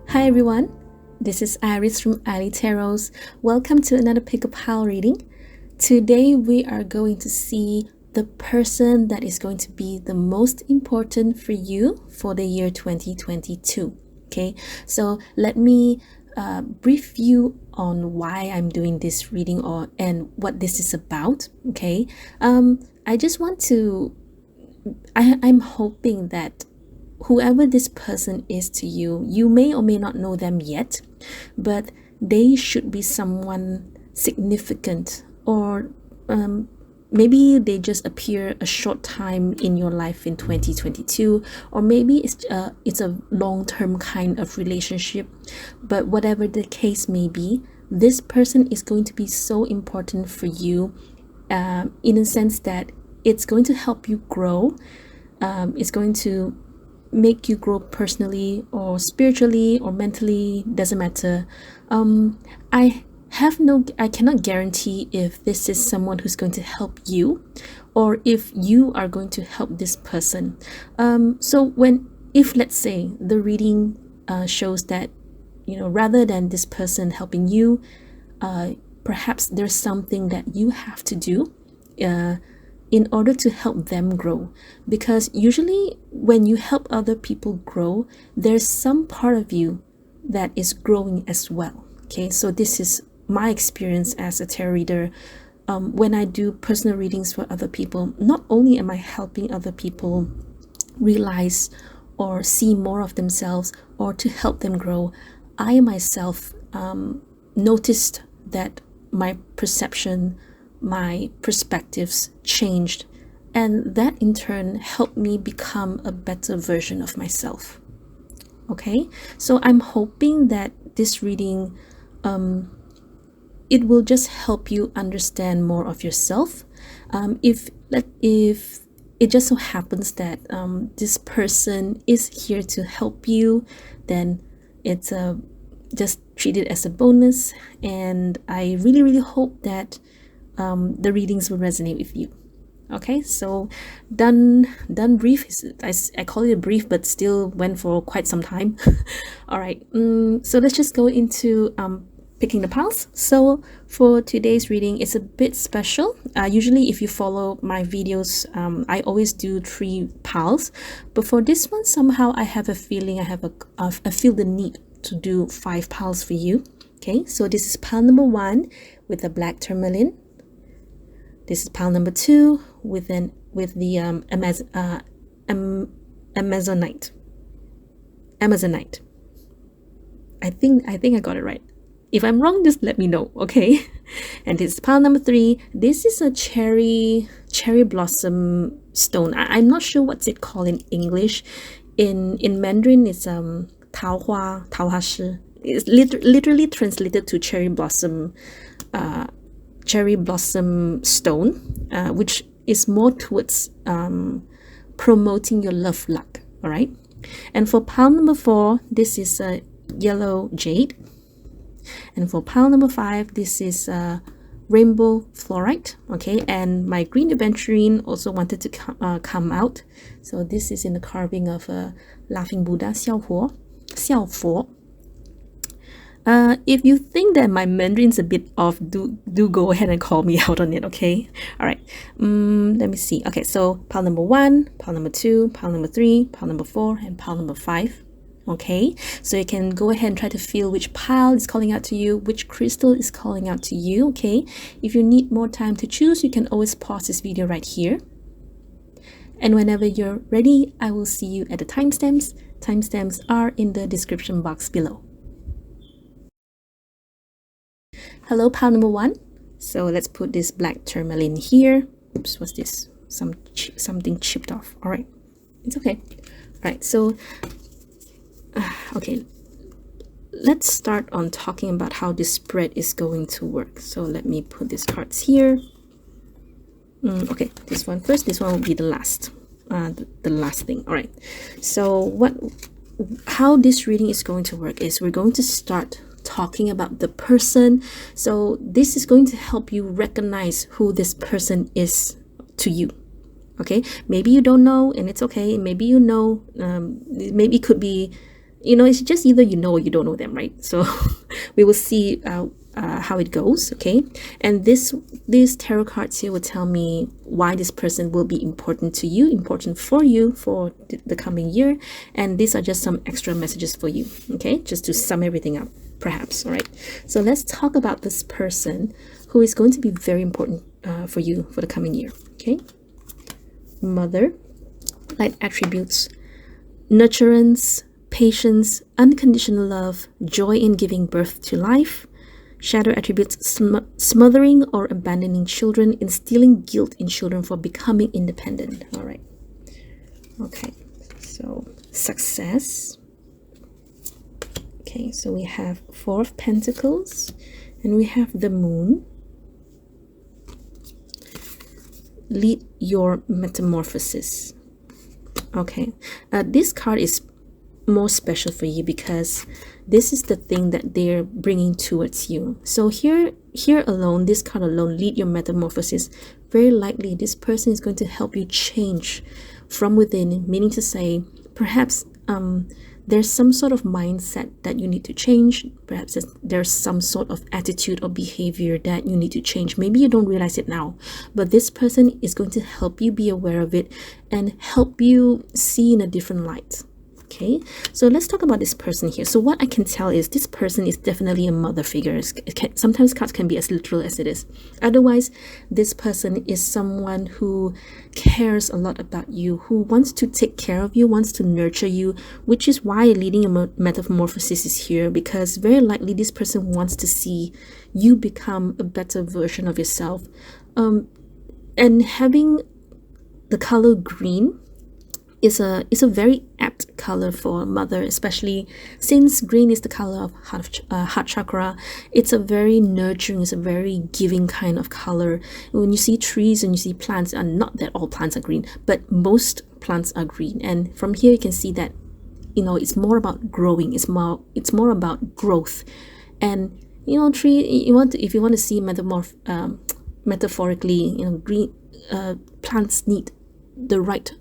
Hi everyone, this is Iris from ilee Tarots. Welcome to another pick-up pile reading. Today we are going to see the person that is going to be the most important for you for the year 2022. Okay, so let me brief you on why I'm doing this reading and what this is about. Okay, I just want to I'm hoping that whoever this person is to you, you may or may not know them yet, but they should be someone significant, or maybe they just appear a short time in your life in 2022, or maybe it's a long-term kind of relationship. But whatever the case may be, this person is going to be so important for you, in a sense that it's going to help you grow. It's going to make you grow personally or spiritually or mentally, doesn't matter. I cannot guarantee if this is someone who's going to help you or if you are going to help this person. If let's say the reading shows that, rather than this person helping you, perhaps there's something that you have to do in order to help them grow. Because usually when you help other people grow, there's some part of you that is growing as well. Okay, so this is my experience as a tarot reader. When I do personal readings for other people, not only am I helping other people realize or see more of themselves or to help them grow, I myself noticed that my perception, my perspectives changed, and that in turn helped me become a better version of myself. Okay, so I'm hoping that this reading it will just help you understand more of yourself. If it just so happens that this person is here to help you, then it's just treat it as a bonus, and I really hope that the readings will resonate with you. Okay, so done brief. I call it a brief, but still went for quite some time. All right, so let's just go into picking the piles. So for today's reading, it's a bit special. Usually if you follow my videos, I always do 3 piles, but for this one, somehow I have a feeling I feel the need to do 5 piles for you. Okay, so this is pile number 1 with the black tourmaline. This is pile number 2 with the Amazonite. I think I got it right. If I'm wrong, just let me know, okay? And this is pile number 3. This is a cherry blossom stone. I'm not sure what's it called in English. In Mandarin, it's 桃花枝. It's literally translated to cherry blossom stone, which is more towards promoting your love luck. All right, and for pile number 4, this is a yellow jade, and for pile number 5, this is a rainbow fluorite. Okay, and my green aventurine also wanted to come out, so this is in the carving of a laughing Buddha, 笑佛. If you think that my Mandarin's a bit off, do go ahead and call me out on it, okay? All right, let me see. Okay, so pile number 1, pile number 2, pile number 3, pile number 4, and pile number 5. Okay, so you can go ahead and try to feel which pile is calling out to you, which crystal is calling out to you. Okay, if you need more time to choose, you can always pause this video right here, and whenever you're ready, I will see you at the timestamps. Timestamps are in the description box below. Hello, pile number 1. So let's put this black tourmaline here. Oops, what's this? Something chipped off. All right, it's okay. All right, so okay, let's start on talking about how this spread is going to work. So let me put these cards here. Okay, this one first. This one will be the last thing. All right, so how this reading is going to work is we're going to start talking about the person. So this is going to help you recognize who this person is to you. Okay, maybe you don't know, and it's okay. Maybe you know. Maybe it could be it's just either you know or you don't know them, right? So we will see how it goes, okay? And these tarot cards here will tell me why this person will be important to you, important for you for the coming year. And these are just some extra messages for you, okay? Just to sum everything up, perhaps. All right, so let's talk about this person who is going to be very important for you for the coming year, okay? Mother, light attributes, nurturance, patience, unconditional love, joy in giving birth to life. Shadow attributes, smothering or abandoning children, instilling guilt in children for becoming independent. All right. Okay, so success. Okay, so we have Four of Pentacles, and we have the Moon. Lead your metamorphosis. Okay, this card is more special for you because this is the thing that they're bringing towards you. So here alone, this card alone, lead your metamorphosis. Very likely this person is going to help you change from within, meaning to say perhaps there's some sort of mindset that you need to change. Perhaps there's some sort of attitude or behavior that you need to change. Maybe you don't realize it now, but this person is going to help you be aware of it and help you see in a different light. Okay, so let's talk about this person here. So what I can tell is this person is definitely a mother figure. Sometimes cards can be as literal as it is. Otherwise, this person is someone who cares a lot about you, who wants to take care of you, wants to nurture you, which is why leading a metamorphosis is here, because very likely this person wants to see you become a better version of yourself. And having the color green is a very apt color for mother, especially since green is the color of heart chakra. It's a very nurturing, it's a very giving kind of color. When you see trees and you see plants, and not that all plants are green, but most plants are green, and from here you can see that it's more about growing, it's more about growth. And tree, if you want to see metaphorically, green plants need the right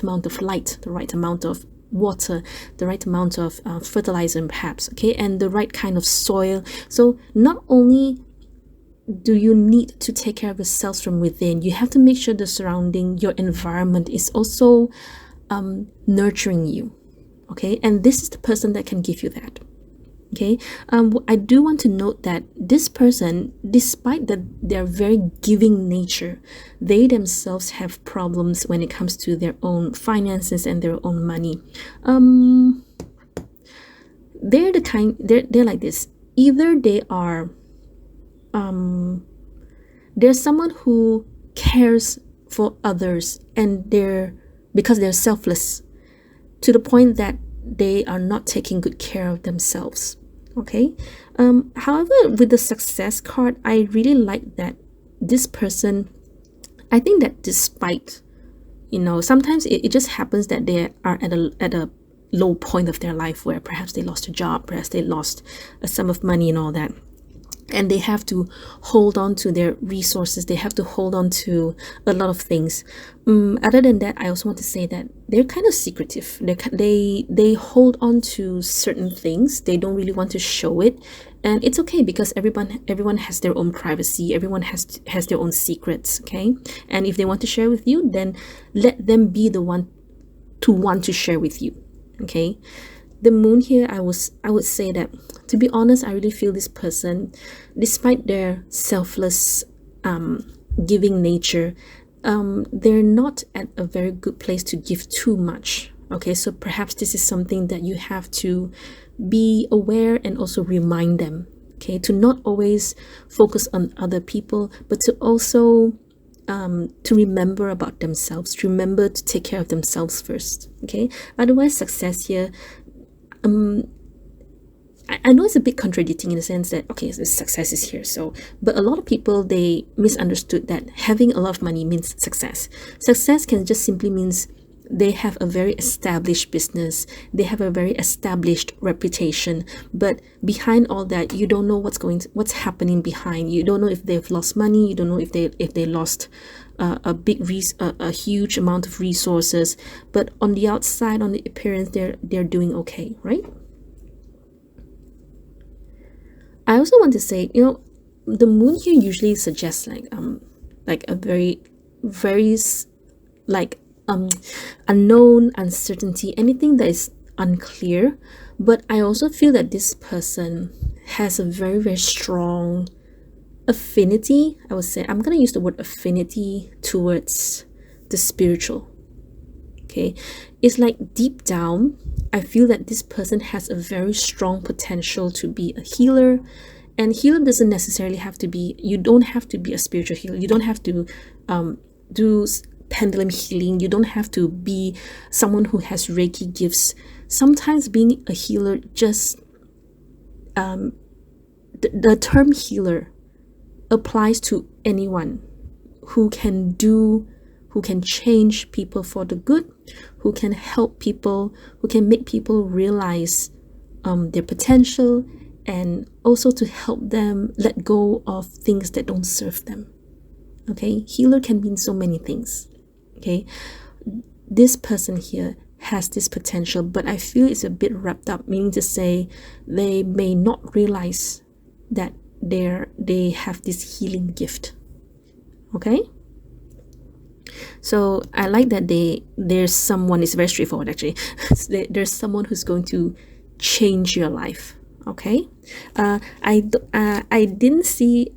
amount of light, the right amount of water, the right amount of fertilizer perhaps, okay, and the right kind of soil. So not only do you need to take care of yourselves from within, you have to make sure the surrounding, your environment is also nurturing you, okay? And this is the person that can give you that. Okay, I do want to note that this person, despite their very giving nature, they themselves have problems when it comes to their own finances and their own money. They're like this. Either they are they're someone who cares for others, and because they're selfless to the point that they are not taking good care of themselves. Okay, however, with the Success card, I really like that this person, I think that despite, sometimes it just happens that they are at a low point of their life where perhaps they lost a job, perhaps they lost a sum of money and all that, and they have to hold on to their resources, they have to hold on to a lot of things. Other than that, I also want to say that they're kind of secretive. They hold on to certain things. They don't really want to show it, and it's okay, because everyone has their own privacy, everyone has their own secrets, okay? And if they want to share with you, then let them be the one to want to share with you, okay? The Moon here, I would say that, to be honest, I really feel this person, despite their selfless giving nature, they're not at a very good place to give too much. Okay, so perhaps this is something that you have to be aware and also remind them, okay, to not always focus on other people, but to also to remember about themselves, to remember to take care of themselves first, okay? Otherwise, Success here, I know it's a bit contradicting in the sense that, okay, so success is here, so, but a lot of people, they misunderstood that having a lot of money means success. Success can just simply means They have a very established business. They have a very established reputation. But behind all that, you don't know what's happening behind. You don't know if they've lost money. You don't know if they lost a huge amount of resources. But on the outside, on the appearance, they're doing okay, right? I also want to say, the moon here usually suggests like a very like unknown, uncertainty, anything that is unclear. But I also feel that this person has a very strong affinity. I would say I'm gonna use the word affinity towards the spiritual. Okay, it's like deep down, I feel that this person has a very strong potential to be a healer. And healer doesn't necessarily have to be, you don't have to be a spiritual healer. You don't have to do pendulum healing. You don't have to be someone who has Reiki gifts. Sometimes being a healer, just the term healer applies to anyone who can change people for the good, who can help people, who can make people realize their potential, and also to help them let go of things that don't serve them. Okay, healer can mean so many things. Okay, this person here has this potential, but I feel it's a bit wrapped up, meaning to say they may not realize that they have this healing gift. Okay, so I like that there's someone, it's very straightforward actually. There's someone who's going to change your life. Okay, I didn't see,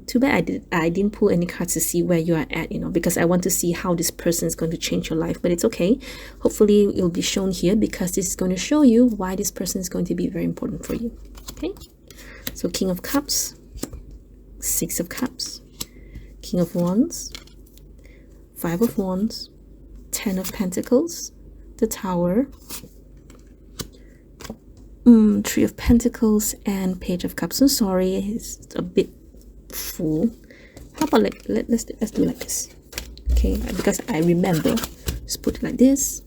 too bad I didn't pull any cards to see where you are at, because I want to see how this person is going to change your life. But it's okay, hopefully it will be shown here, because this is going to show you why this person is going to be very important for you. Okay, so King of Cups, Six of Cups, King of Wands, Five of Wands, Ten of Pentacles, the Tower, Three of Pentacles, and Page of Cups. I'm sorry, it's a bit full. How about let's do like this, okay? Because I remember, just put it like this.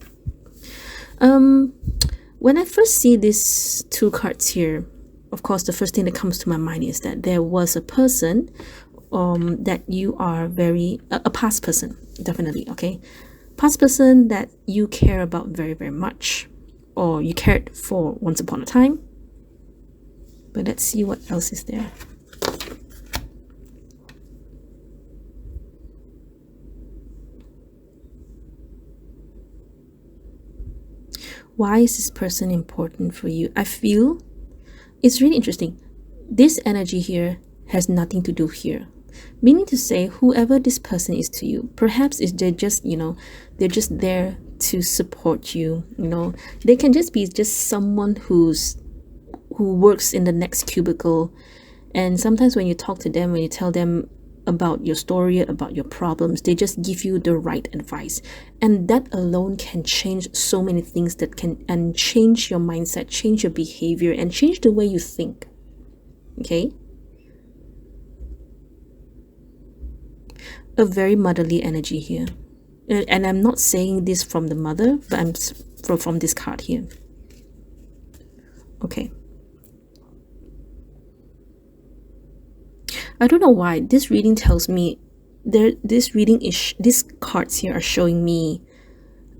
When I first see these two cards here, of course, the first thing that comes to my mind is that there was a person that you are a past person, definitely, okay? Past person that you care about very much, or you cared for once upon a time. But let's see what else is there. Why is this person important for you? I feel it's really interesting. This energy here has nothing to do here. Meaning to say, whoever this person is to you, perhaps they're just, they're just there to support you. They can just be someone who works in the next cubicle. And sometimes when you talk to them, when you tell them about your story, about your problems, they just give you the right advice. And that alone can change so many things, and change your mindset, change your behavior, and change the way you think. Okay? A very motherly energy here. And I'm not saying this from the mother, but I'm from this card here. Okay. I don't know why this reading tells me these cards here are showing me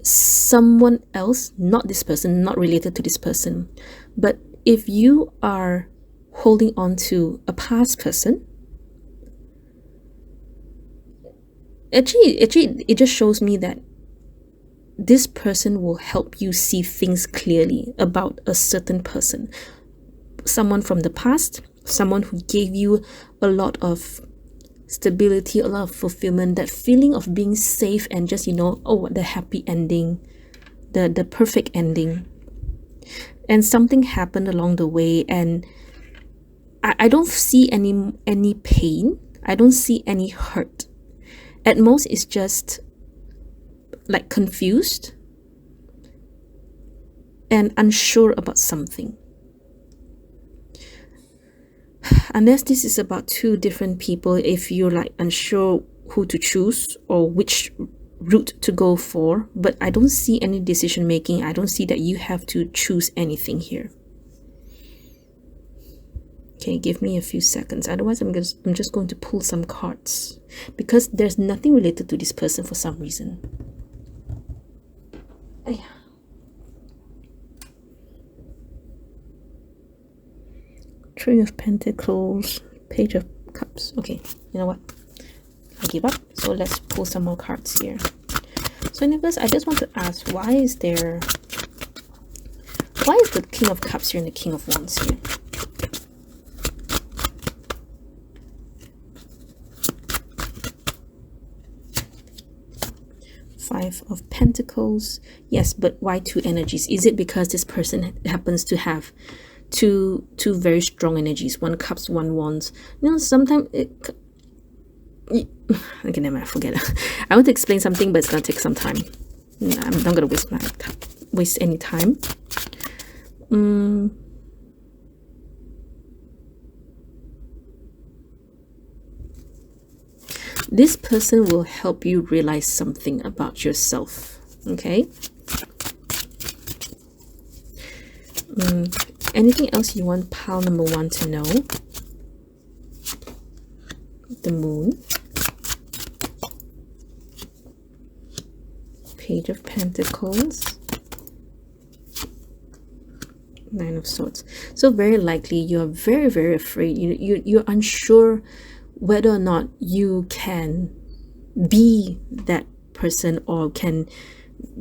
someone else, not this person, not related to this person. But if you are holding on to a past person, actually it just shows me that this person will help you see things clearly about a certain person, someone from the past, someone who gave you a lot of stability, a lot of fulfillment, that feeling of being safe, and just the happy ending, the perfect ending. And something happened along the way, and I don't see any pain, I don't see any hurt. At most, it's just like confused and unsure about something. Unless this is about two different people, if you're like unsure who to choose or which route to go for, but I don't see any decision making. I don't see that you have to choose anything here. Okay, give me a few seconds. Otherwise, I'm just going to pull some cards because there's nothing related to this person for some reason. Three of Pentacles, Page of Cups. Okay, you know what? I give up. So let's pull some more cards here. So universe, I just want to ask, why is the King of Cups here and the King of Wands here? Five of Pentacles. Yes, but why two energies? Is it because this person happens to have two very strong energies? One cups, one wands. You know, sometimes okay, never mind, forget it. I want to explain something, but it's gonna take some time. I'm not gonna waste any time. This person will help you realize something about yourself. Okay. Anything else you want pile number one to know? The Moon, Page of Pentacles, Nine of Swords. So very likely you're very, very afraid. You're unsure whether or not you can be that person or can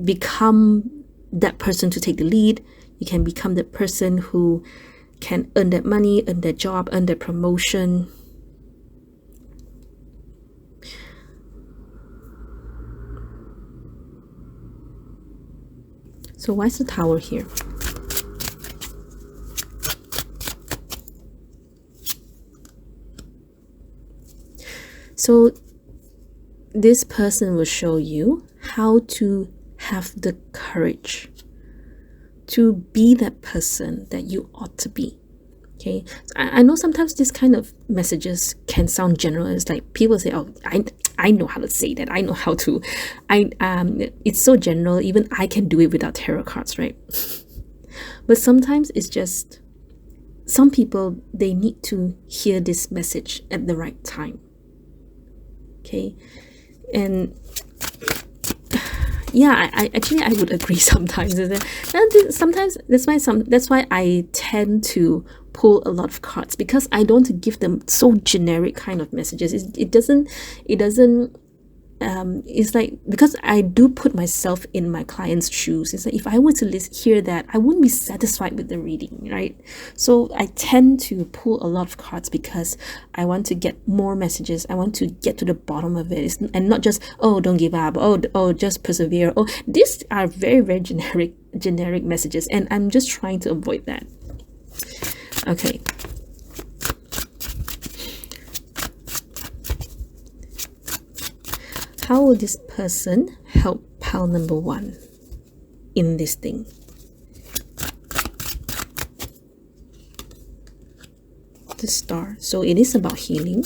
become that person to take the lead. You can become the person who can earn that money, earn that job, earn that promotion. So why is the Tower here? So this person will show you how to have the courage to be that person that you ought to be. Okay, I know sometimes this kind of messages can sound general. It's like people say, oh, I know how to say that, I know how to, it's so general, even I can do it without tarot cards, right? But sometimes it's just some people, they need to hear this message at the right time. Okay, and yeah, I actually, I would agree sometimes. Sometimes that's why I tend to pull a lot of cards, because I don't want to give them so generic kind of messages. It doesn't it's like, because I do put myself in my client's shoes. It's like, if I were to hear that, I wouldn't be satisfied with the reading, right? So I tend to pull a lot of cards because I want to get more messages. I want to get to the bottom of it, and not just, oh, don't give up, oh, just persevere. Oh, these are very, very generic messages, and I'm just trying to avoid that. Okay. How will this person help pile number one in this thing? The Star. So it is about healing.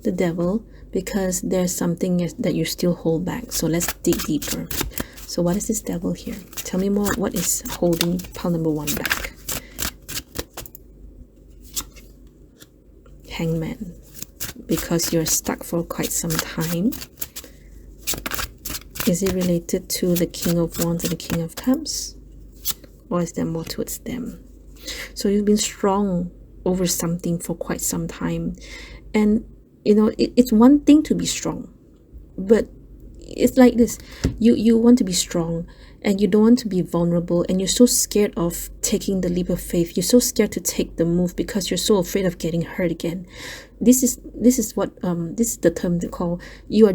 The Devil, because there's something that you still hold back. So let's dig deeper. So what is this Devil here? Tell me more. What is holding pile number one back? Hangman. Because you're stuck for quite some time. Is it related to the King of Wands and the King of Cups? Or is there more towards them? So you've been strong over something for quite some time. And, you know, it's one thing to be strong. But it's like this. You want to be strong, and you don't want to be vulnerable, and you're so scared of taking the leap of faith. You're so scared to take the move because you're so afraid of getting hurt again. This is the term they call, you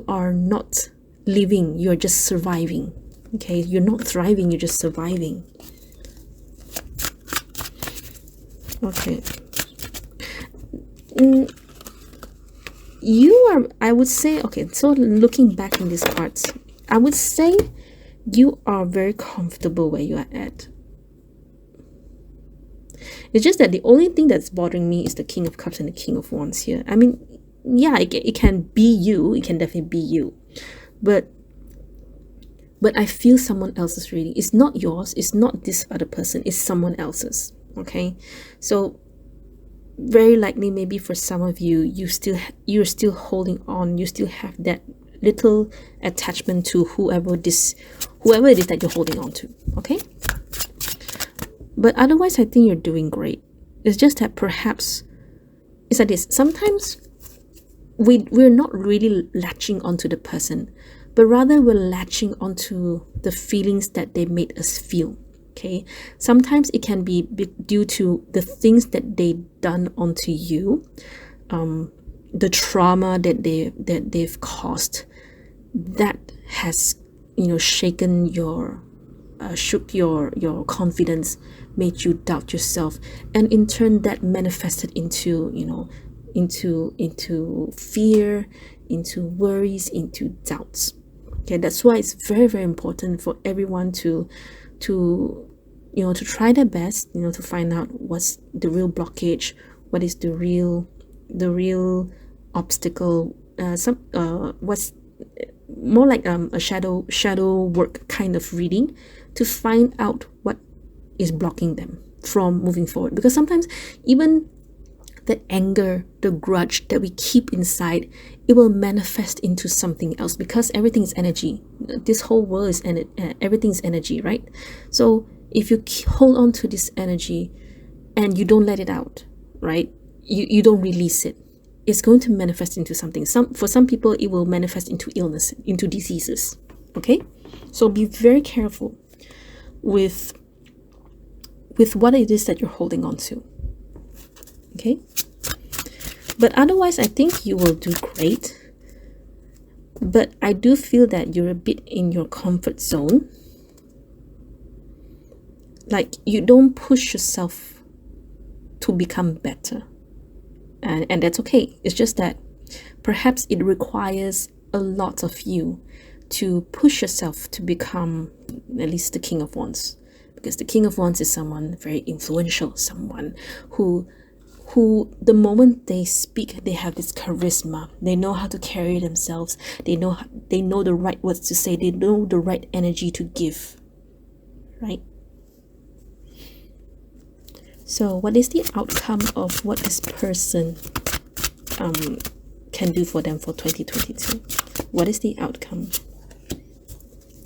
are not living, you're just surviving. Okay, you're not thriving, you're just surviving. Okay. You are, I would say, okay, so looking back in these parts, I would say you are very comfortable where you are at. It's just that the only thing that's bothering me is the King of Cups and the King of Wands here. I mean, yeah, it can be you, it can definitely be you, but I feel someone else's reading. It's not yours, it's not this other person, it's someone else's. Okay, so very likely, maybe for some of you, you're still holding on, you still have that little attachment to whoever it is that you're holding on to. Okay, but otherwise I think you're doing great. It's just that perhaps it's like this. Sometimes we're not really latching onto the person, but rather we're latching onto the feelings that they made us feel. Okay, sometimes it can be due to the things that they done onto you, the trauma that they've caused, that has, you know, shaken your shook your confidence, made you doubt yourself, and in turn that manifested into, you know, into fear, into worries, into doubts. Okay, that's why it's very, very important for everyone to you know, to try their best, you know, to find out what's the real blockage, what is the real obstacle, what's more like a shadow work kind of reading, to find out what is blocking them from moving forward. Because sometimes even the anger, the grudge that we keep inside, it will manifest into something else, because everything is energy. This whole world is everything is energy, right? So if you hold on to this energy and you don't let it out, right, you don't release it, it's going to manifest into something. For some people it will manifest into illness, into diseases. Okay, so be very careful with what it is that you're holding on to. Okay, but otherwise I think you will do great. But I do feel that you're a bit in your comfort zone, like you don't push yourself to become better, and that's okay. It's just that perhaps it requires a lot of you to push yourself to become at least the King of Wands, because the King of Wands is someone very influential, someone who the moment they speak, they have this charisma. They know how to carry themselves. They know the right words to say. They know the right energy to give, right? So what is the outcome of what this person can do for them for 2022? What is the outcome?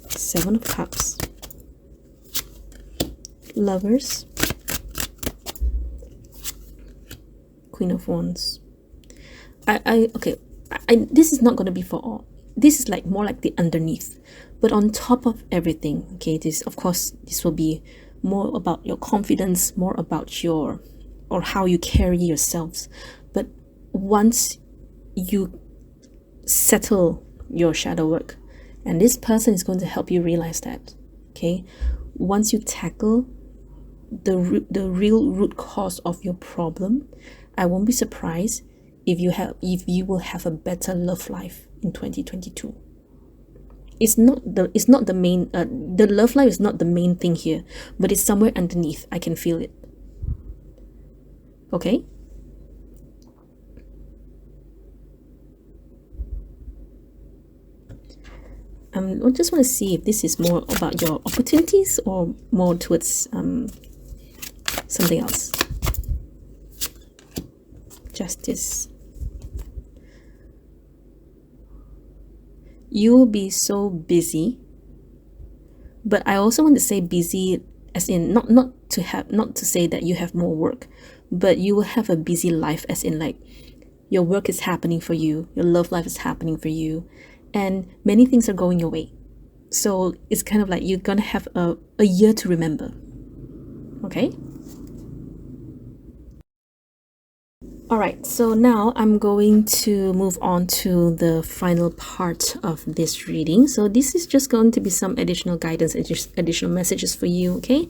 7 of Cups, Lovers, Queen of Wands. Okay, this is not going to be for all. This is like more like the underneath, but on top of everything, okay, this, of course, this will be more about your confidence, more about your, or how you carry yourselves. But once you settle your shadow work, and this person is going to help you realize that, okay, once you tackle the real root cause of your problem, I won't be surprised if you will have a better love life in 2022. It's not the main the love life is not the main thing here, but it's somewhere underneath. I can feel it. Okay, I just want to see if this is more about your opportunities or more towards something else. Justice. You will be so busy, but I also want to say busy as in not to say that you have more work, but you will have a busy life, as in like your work is happening for you, your love life is happening for you, and many things are going your way. So it's kind of like you're gonna have a year to remember. Okay. Alright, so now I'm going to move on to the final part of this reading. So this is just going to be some additional guidance, additional messages for you, okay?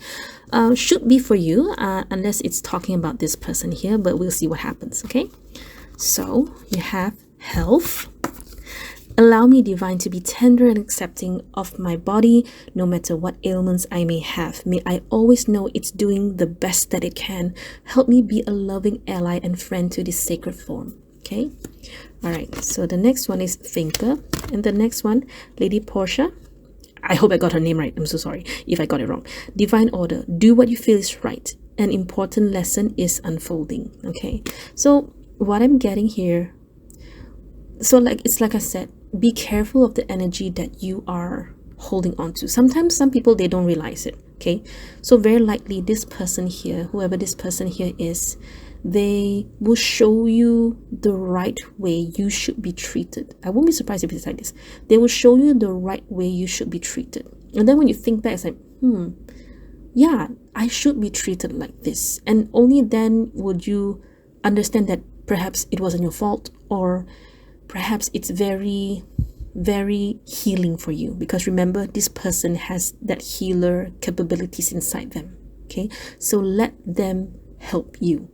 Should be for you, unless it's talking about this person here, but we'll see what happens, okay? So you have health. Allow me, divine, to be tender and accepting of my body, no matter what ailments I may have. May I always know it's doing the best that it can. Help me be a loving ally and friend to this sacred form. Okay. All right. So the next one is thinker. And the next one, Lady Portia. I hope I got her name right. I'm so sorry if I got it wrong. Divine order. Do what you feel is right. An important lesson is unfolding. Okay. So what I'm getting here, so it's like I said, be careful of the energy that you are holding on to. Sometimes some people, they don't realize it. Okay. So very likely this person here, whoever this person here is, they will show you the right way you should be treated. I won't be surprised if it's like this. They will show you the right way you should be treated. And then when you think back, it's like, yeah, I should be treated like this. And only then would you understand that perhaps it wasn't your fault, or perhaps it's very, very healing for you. Because remember, this person has that healer capabilities inside them. Okay, so let them help you.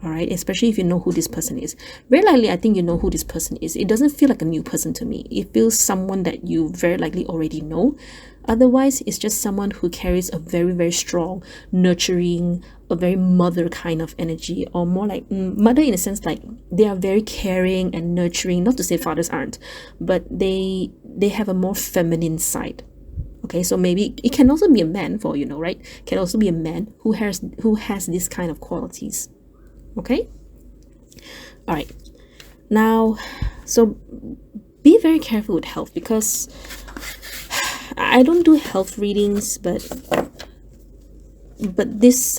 All right, especially if you know who this person is. Very likely, I think you know who this person is. It doesn't feel like a new person to me. It feels someone that you very likely already know. Otherwise, it's just someone who carries a very, very strong, nurturing, a very mother kind of energy, or more like mother in a sense, like they are very caring and nurturing. Not to say fathers aren't, but they have a more feminine side. Okay, so maybe it can also be a man, for you know, right? It can also be a man who has this kind of qualities. Okay. All right. Now, so be very careful with health, because I don't do health readings, but this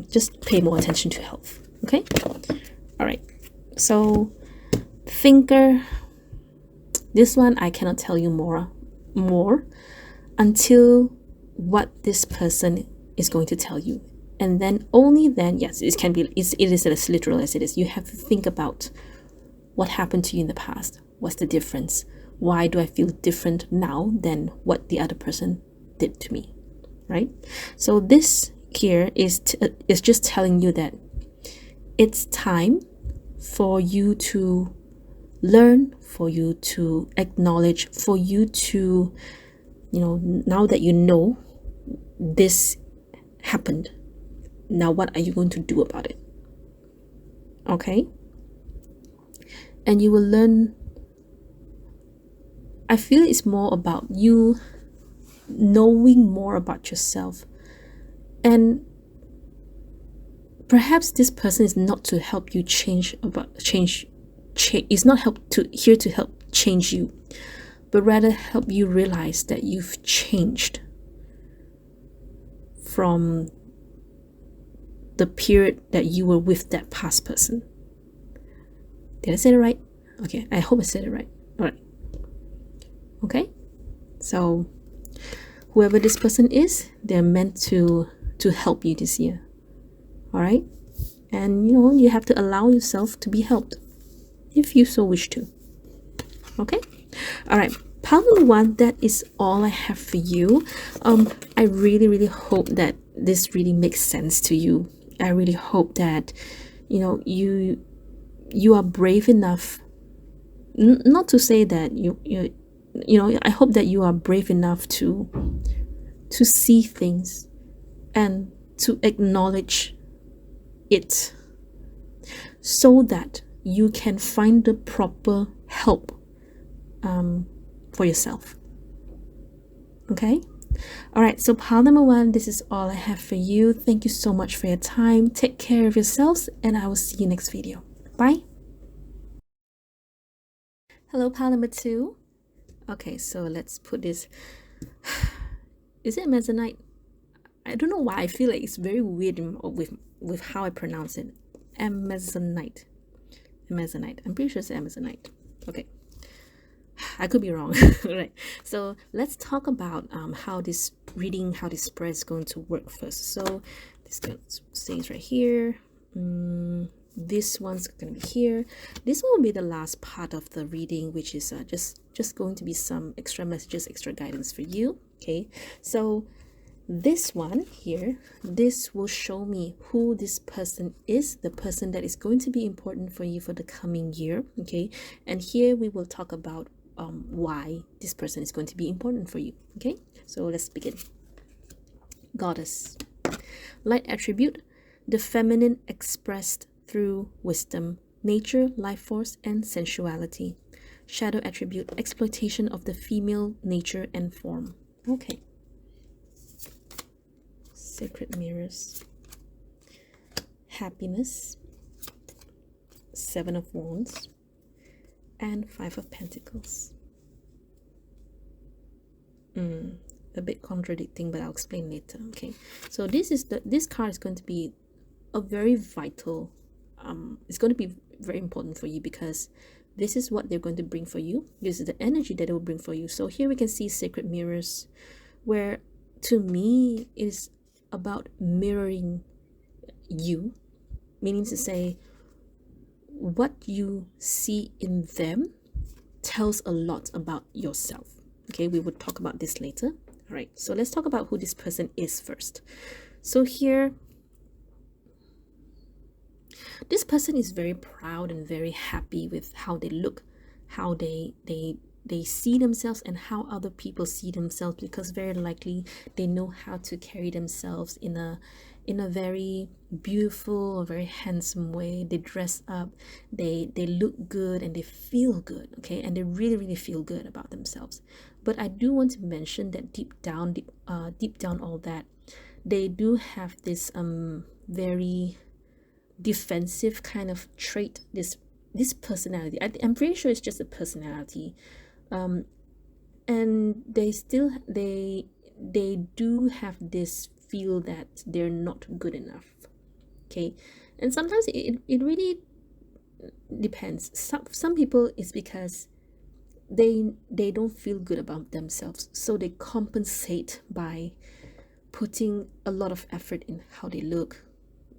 just pay more attention to health. Okay. All right. So thinker, this one I cannot tell you more until what this person is going to tell you. And then only then, yes, it is as literal as it is. You have to think about what happened to you in the past. What's the difference? Why do I feel different now than what the other person did to me? Right? So this here is just telling you that it's time for you to learn, for you to acknowledge, for you to, now that you know this happened, now what are you going to do about it? Okay? And you will learn. I feel it's more about you knowing more about yourself. And perhaps this person is not to help you is not here to help change you, but rather help you realize that you've changed from the period that you were with that past person. Did I say it right? Okay, I hope I said it right. All right. Okay, so whoever this person is, they're meant to help you this year. All right, and you have to allow yourself to be helped if you so wish to. Okay. All right, pile number 1, that is all I have for you. I really hope that this really makes sense to you. I really hope that you are brave enough, not to say that I hope that you are brave enough to see things and to acknowledge it, so that you can find the proper help for yourself. Okay. All right, so pile number 1, this is all I have for you. Thank you so much for your time. Take care of yourselves, and I will see you next video. Bye. Hello, pile number 2. Okay, so let's put this. Is it Amazonite? I don't know why I feel like it's very weird with how I pronounce it. Amazonite. I'm pretty sure it's Amazonite. Okay. I could be wrong. Right. So let's talk about how this spread is going to work first. So this stays right here. This one's going to be here. This one will be the last part of the reading, which is just going to be some extra messages, extra guidance for you. Okay. So this one here, this will show me who this person is, the person that is going to be important for you for the coming year. Okay. And here we will talk about why this person is going to be important for you. Okay, so let's begin. Goddess. Light attribute, the feminine expressed through wisdom, nature, life force, and sensuality. Shadow attribute, exploitation of the female nature and form. Okay. Sacred mirrors. Happiness. Seven of Wands. And Five of Pentacles. A bit contradicting, but I'll explain later. Okay, so this card is going to be a very vital, it's going to be very important for you, because this is what they're going to bring for you. This is the energy that it will bring for you. So here we can see sacred mirrors, where to me it is about mirroring you, meaning to say what you see in them tells a lot about yourself. Okay, we would talk about this later. All right, so let's talk about who this person is first. So here, this person is very proud and very happy with how they look, how they see themselves, and how other people see themselves, because very likely they know how to carry themselves in a very beautiful or very handsome way. They dress up, they look good, and they feel good. Okay, and they really feel good about themselves. But I do want to mention that deep down all that, they do have this very defensive kind of trait, this personality. I'm pretty sure it's just a personality, and they do have this feel that they're not good enough. Okay, and sometimes it really depends. Some people, it's because they don't feel good about themselves, so they compensate by putting a lot of effort in how they look,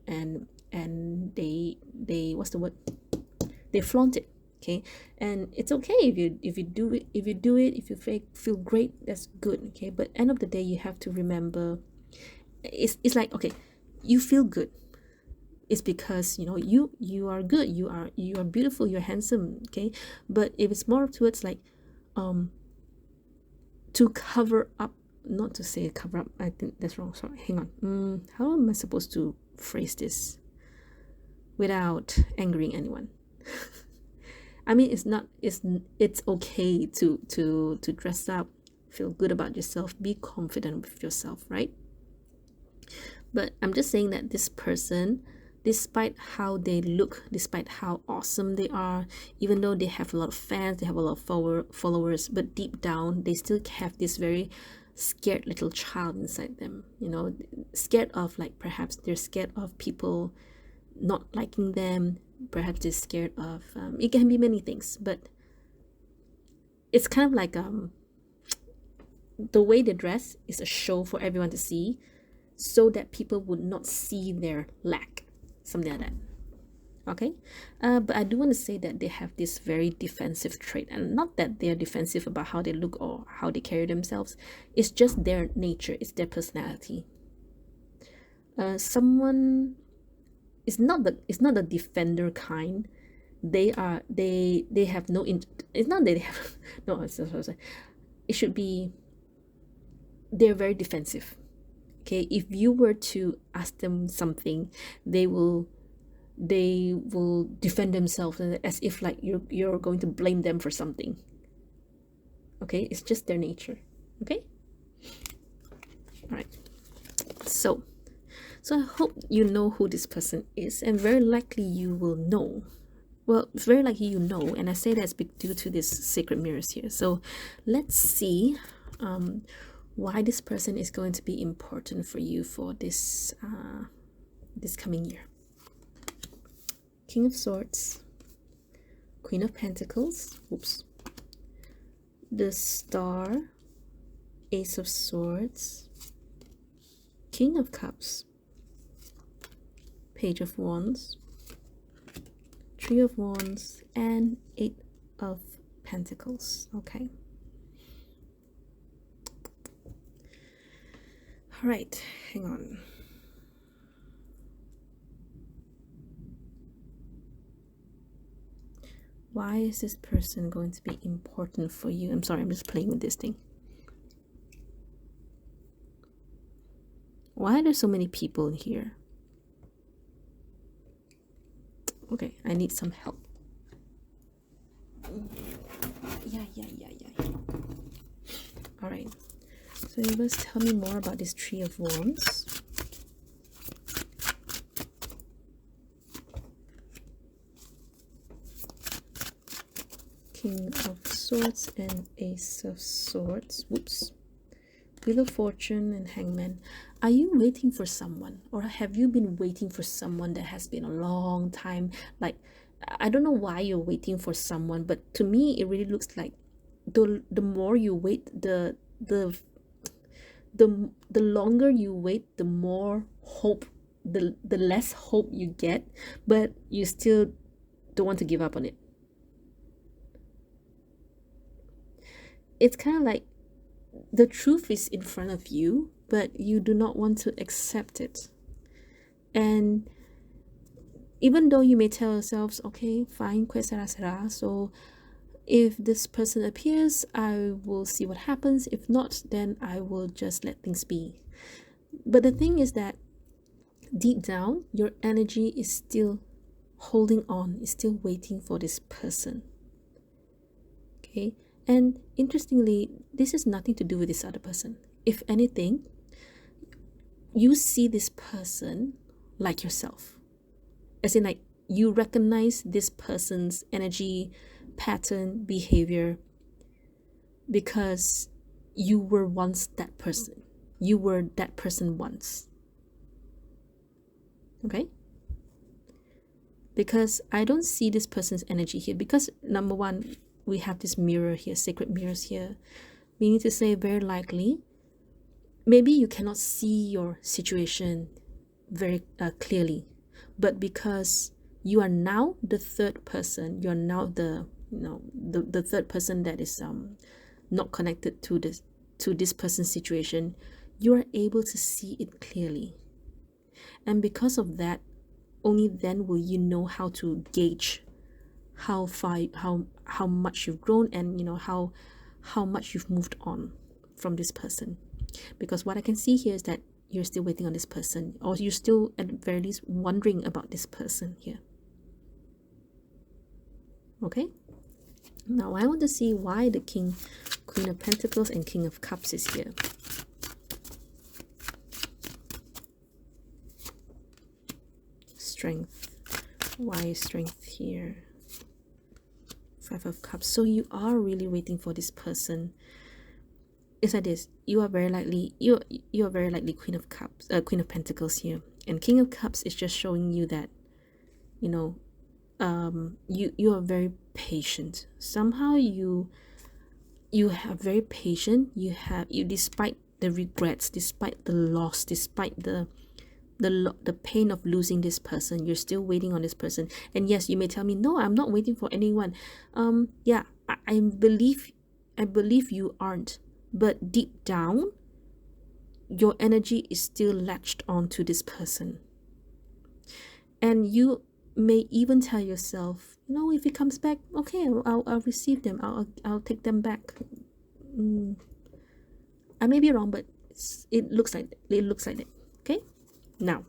and they what's the word, they flaunt it. Okay, and it's okay if you do it, if you feel great, that's good. Okay, but end of the day, you have to remember, it's like, okay, you feel good, it's because you are good, you are beautiful, you're handsome. Okay, but if it's more towards like to cover up, not to say cover up, I think that's wrong. Sorry, hang on. How am I supposed to phrase this without angering anyone? I mean, it's okay to dress up, feel good about yourself, be confident with yourself, right? But I'm just saying that this person, despite how they look, despite how awesome they are, even though they have a lot of fans, they have a lot of followers, but deep down they still have this very scared little child inside them. Scared of, like, perhaps they're scared of people not liking them, perhaps they're scared of it can be many things, but it's kind of like the way they dress is a show for everyone to see, so that people would not see their lack, something like that. Okay, but I do want to say that they have this very defensive trait, and not that they're defensive about how they look or how they carry themselves. It's just their nature, it's their personality. Someone is not the defender kind. They have no it's not that they have no, it should be, they're very defensive. Okay, if you were to ask them something, they will defend themselves as if like you're going to blame them for something. Okay, it's just their nature. Okay, all right, so I hope you know who this person is, and very likely you will know. Well, very likely you know, and I say that's due to this sacred mirrors here. So let's see why this person is going to be important for you for this this coming year. King of Swords, Queen of Pentacles, oops, the Star, Ace of Swords, King of Cups, Page of Wands, Three of Wands, and Eight of Pentacles. Okay. All right, hang on. Why is this person going to be important for you? I'm sorry, I'm just playing with this thing. Why are there so many people here? Okay, I need some help. Yeah. All right. So universe, tell me more about this Three of Wands. King of Swords and Ace of Swords. Whoops. Wheel of Fortune and Hangman. Are you waiting for someone, or have you been waiting for someone that has been a long time? Like, I don't know why you're waiting for someone, but to me it really looks like the more you wait, the longer you wait, the more hope, the less hope you get, but you still don't want to give up on it. It's kind of like the truth is in front of you, but you do not want to accept it. And even though you may tell yourselves, okay, fine, que sera sera, so if this person appears, I will see what happens. If not, then I will just let things be. But the thing is that deep down, your energy is still holding on, is still waiting for this person. Okay? And interestingly, this has nothing to do with this other person. If anything, you see this person like yourself. As in, like, you recognize this person's energy, pattern, behavior, because you were once that person. You were that person once. Okay? Because I don't see this person's energy here. Because number one, we have this mirror here, sacred mirrors here. Meaning to say, very likely, maybe you cannot see your situation very clearly, but because you are now the third person, you're now the third person that is not connected to this person's situation, you are able to see it clearly. And because of that, only then will you know how to gauge how far, how much you've grown, and how much you've moved on from this person. Because what I can see here is that you're still waiting on this person, or you're still at the very least wondering about this person here. Okay, now I want to see why the Queen of Pentacles and King of Cups is here. Strength. Why is strength here? Five of Cups. So you are really waiting for this person. It's like this. You are very likely Queen of Cups, Queen of Pentacles here, and King of Cups is just showing you that, you are very patient. Somehow you are very patient. You despite the regrets, despite the loss, despite the pain of losing this person, you're still waiting on this person. And yes, you may tell me, no, I'm not waiting for anyone. Yeah, I believe you aren't. But deep down, your energy is still latched onto this person. And you may even tell yourself, if he comes back, okay, I'll receive them. I'll take them back. I may be wrong, but it looks like that. Okay, now,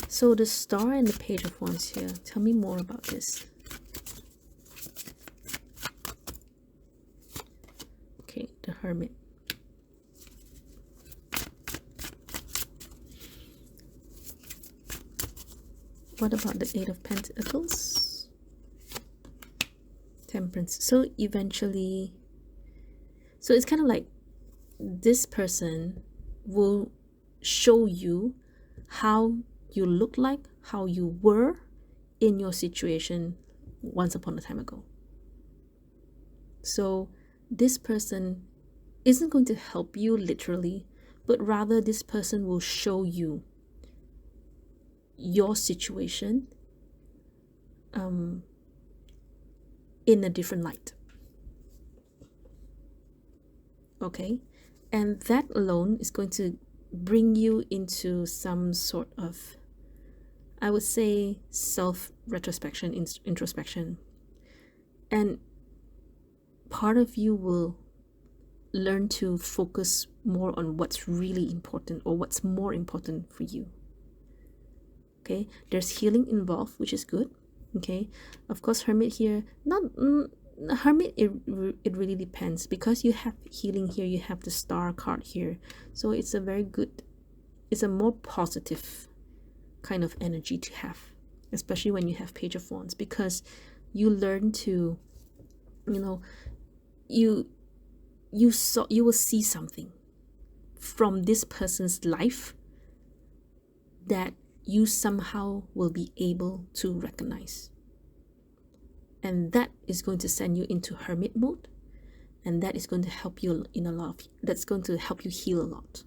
so the Star and the Page of Wands here. Tell me more about this. Okay, the Hermit. What about the Eight of Pentacles? Temperance. So eventually, so it's kind of like this person will show you how you look like, how you were in your situation once upon a time ago. So this person isn't going to help you literally, but rather this person will show you your situation in a different light. Okay, and that alone is going to bring you into some sort of, I would say, self-retrospection, introspection. And part of you will learn to focus more on what's really important, or what's more important for you. Okay, there's healing involved, which is good. Okay, of course, hermit here, not hermit, it really depends, because you have healing here, you have the star card here, so it's a very good, it's a more positive kind of energy to have, especially when you have page of wands, because you learn to, you know, you will see something from this person's life that you somehow will be able to recognize, and that is going to send you into hermit mode, and that is going to help you in a lot of, that's going to help you heal a lot.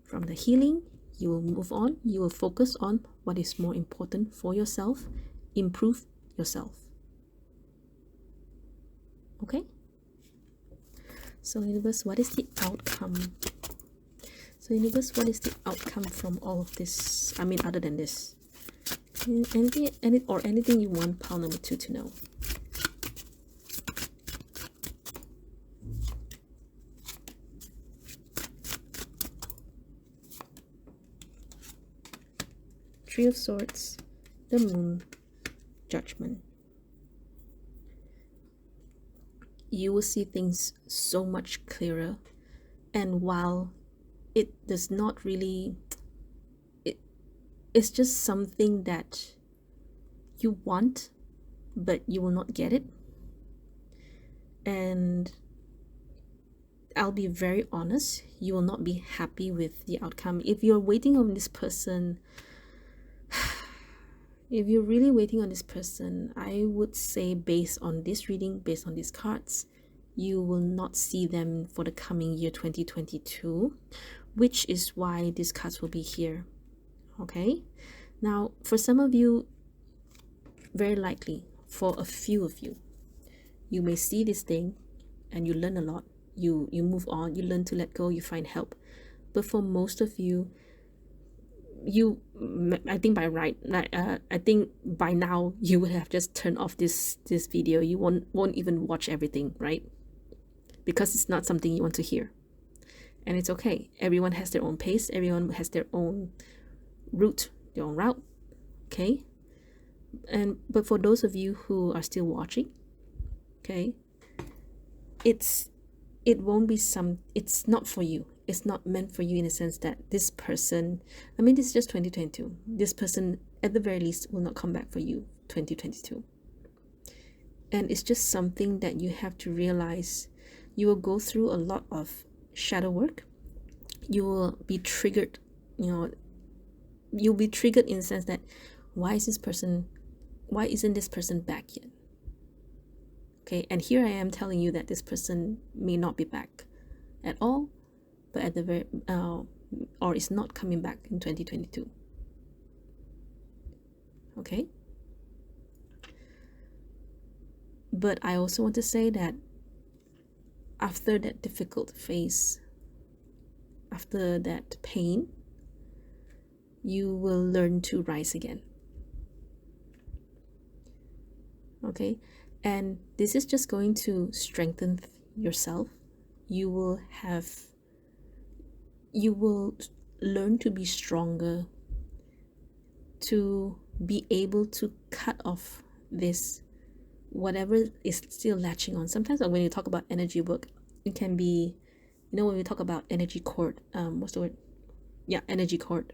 From the healing, you will move on, you will focus on what is more important for yourself, improve yourself. Okay, so universe, what is the outcome? So universe, what is the outcome from all of this? I mean, other than this, anything you want pile number 2 to know. Three of Swords, the Moon, Judgment. You will see things so much clearer, and while it does not really, it's just something that you want, but you will not get it. And I'll be very honest, you will not be happy with the outcome. If you're waiting on this person, if you're really waiting on this person, I would say, based on this reading, based on these cards, you will not see them for the coming year 2022, which is why these cards will be here. Okay, now for some of you, very likely for a few of you, you may see this thing and you learn a lot, you move on, you learn to let go, you find help. But for most of you, I think I think by now you would have just turned off this video. You won't even watch everything, right? Because it's not something you want to hear, and it's okay. Everyone has their own pace, everyone has their own route, their own route. Okay, but for those of you who are still watching, okay, it won't be it's not for you. It's not meant for you, in a sense that this person, I mean, this is just 2022. This person, at the very least, will not come back for you 2022. And it's just something that you have to realize. You will go through a lot of shadow work. You will be triggered, you'll be triggered in the sense that, why isn't this person back yet? Okay, and here I am telling you that this person may not be back at all, but at the very or is not coming back in 2022. Okay, but I also want to say that after that difficult phase, after that pain, you will learn to rise again. Okay, and this is just going to strengthen yourself. You will learn to be stronger, to be able to cut off this, whatever is still latching on. Sometimes when you talk about energy work, it can be, when we talk about energy cord, what's the word? Yeah, energy cord.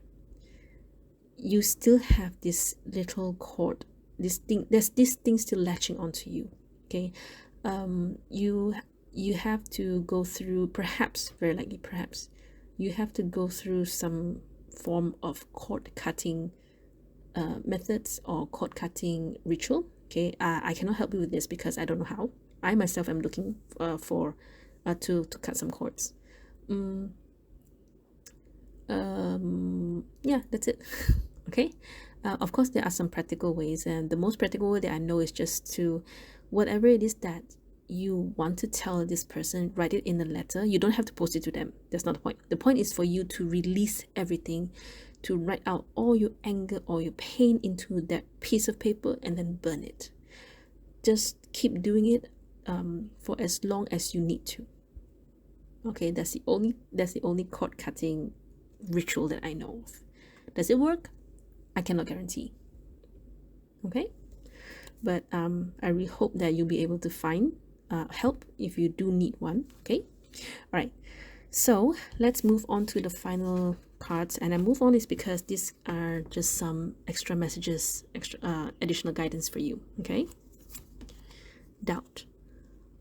You still have this little cord, this thing, there's this thing still latching onto you. Okay, you have to go through, perhaps, very likely, perhaps you have to go through some form of cord cutting methods or cord cutting ritual. Okay, I cannot help you with this because I don't know how. I myself am looking for to cut some cords. Yeah, that's it. Okay, of course there are some practical ways, and the most practical way that I know is just to, whatever it is that you want to tell this person, write it in a letter. You don't have to post it to them. That's not the point. The point is for you to release everything, to write out all your anger or your pain into that piece of paper and then burn it. Just keep doing it for as long as you need to. Okay, that's the only cord cutting ritual that I know of. Does it work? I cannot guarantee. Okay, but I really hope that you'll be able to find help if you do need one. Okay, all right, so let's move on to the final cards. And I move on is because these are just some extra messages, extra additional guidance for you. Okay, doubt.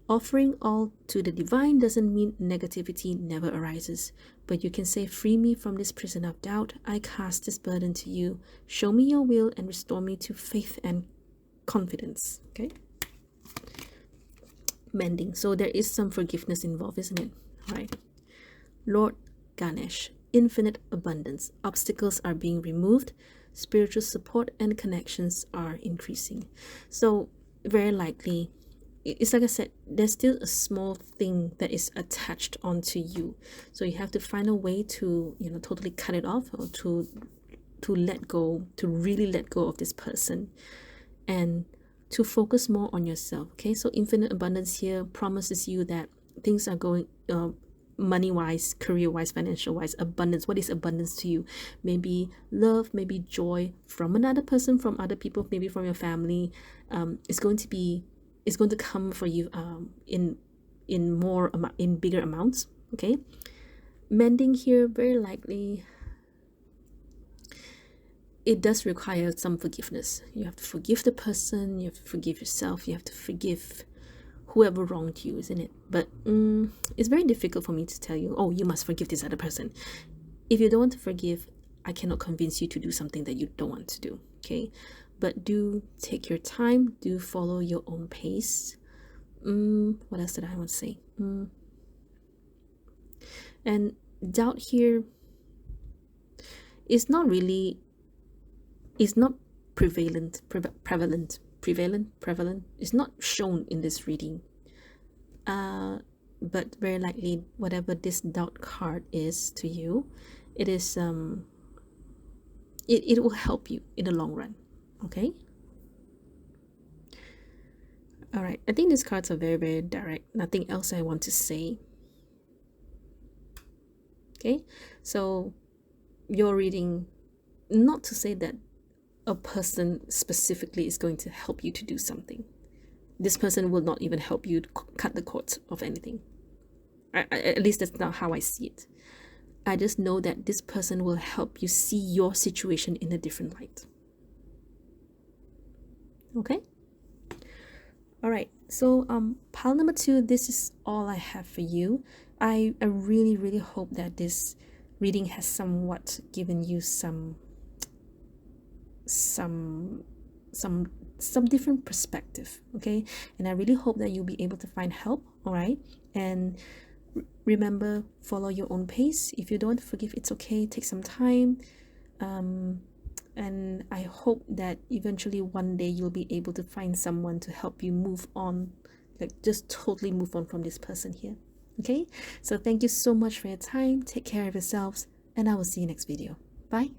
Offering all to the divine doesn't mean negativity never arises, but you can say, free me from this prison of doubt. I cast this burden to you. Show me your will and restore me to faith and confidence. Okay, mending. So there is some forgiveness involved, isn't it? All right. Lord Ganesh, infinite abundance. Obstacles are being removed. Spiritual support and connections are increasing. So very likely, it's like I said, there's still a small thing that is attached onto you. So you have to find a way to, totally cut it off, or to let go, to really let go of this person, and to focus more on yourself. Okay, so infinite abundance here promises you that things are going money-wise, career-wise, financial-wise. Abundance. What is abundance to you? Maybe love, maybe joy from another person, from other people, maybe from your family. It's going to come for you in bigger amounts. Okay, mending here, very likely it does require some forgiveness. You have to forgive the person, you have to forgive yourself, you have to forgive whoever wronged you, isn't it? But it's very difficult for me to tell you, oh, you must forgive this other person. If you don't want to forgive, I cannot convince you to do something that you don't want to do. Okay, but do take your time, do follow your own pace. What else did I want to say? And doubt here is not really, it's not prevalent. It's not shown in this reading. But very likely, whatever this doubt card is to you, it is it will help you in the long run. Okay. All right, I think these cards are very, very direct. Nothing else I want to say. Okay, so your reading, not to say that a person specifically is going to help you to do something. This person will not even help you to cut the cords of anything. At least that's not how I see it. I just know that this person will help you see your situation in a different light. Okay. All right, so pile number 2, this is all I have for you. I really, really hope that this reading has somewhat given you some different perspective. Okay, and I really hope that you'll be able to find help. All right, and remember, follow your own pace. If you don't forgive, it's okay, take some time. And I hope that eventually one day you'll be able to find someone to help you move on, like just totally move on from this person here. Okay, so thank you so much for your time. Take care of yourselves, and I will see you next video. Bye.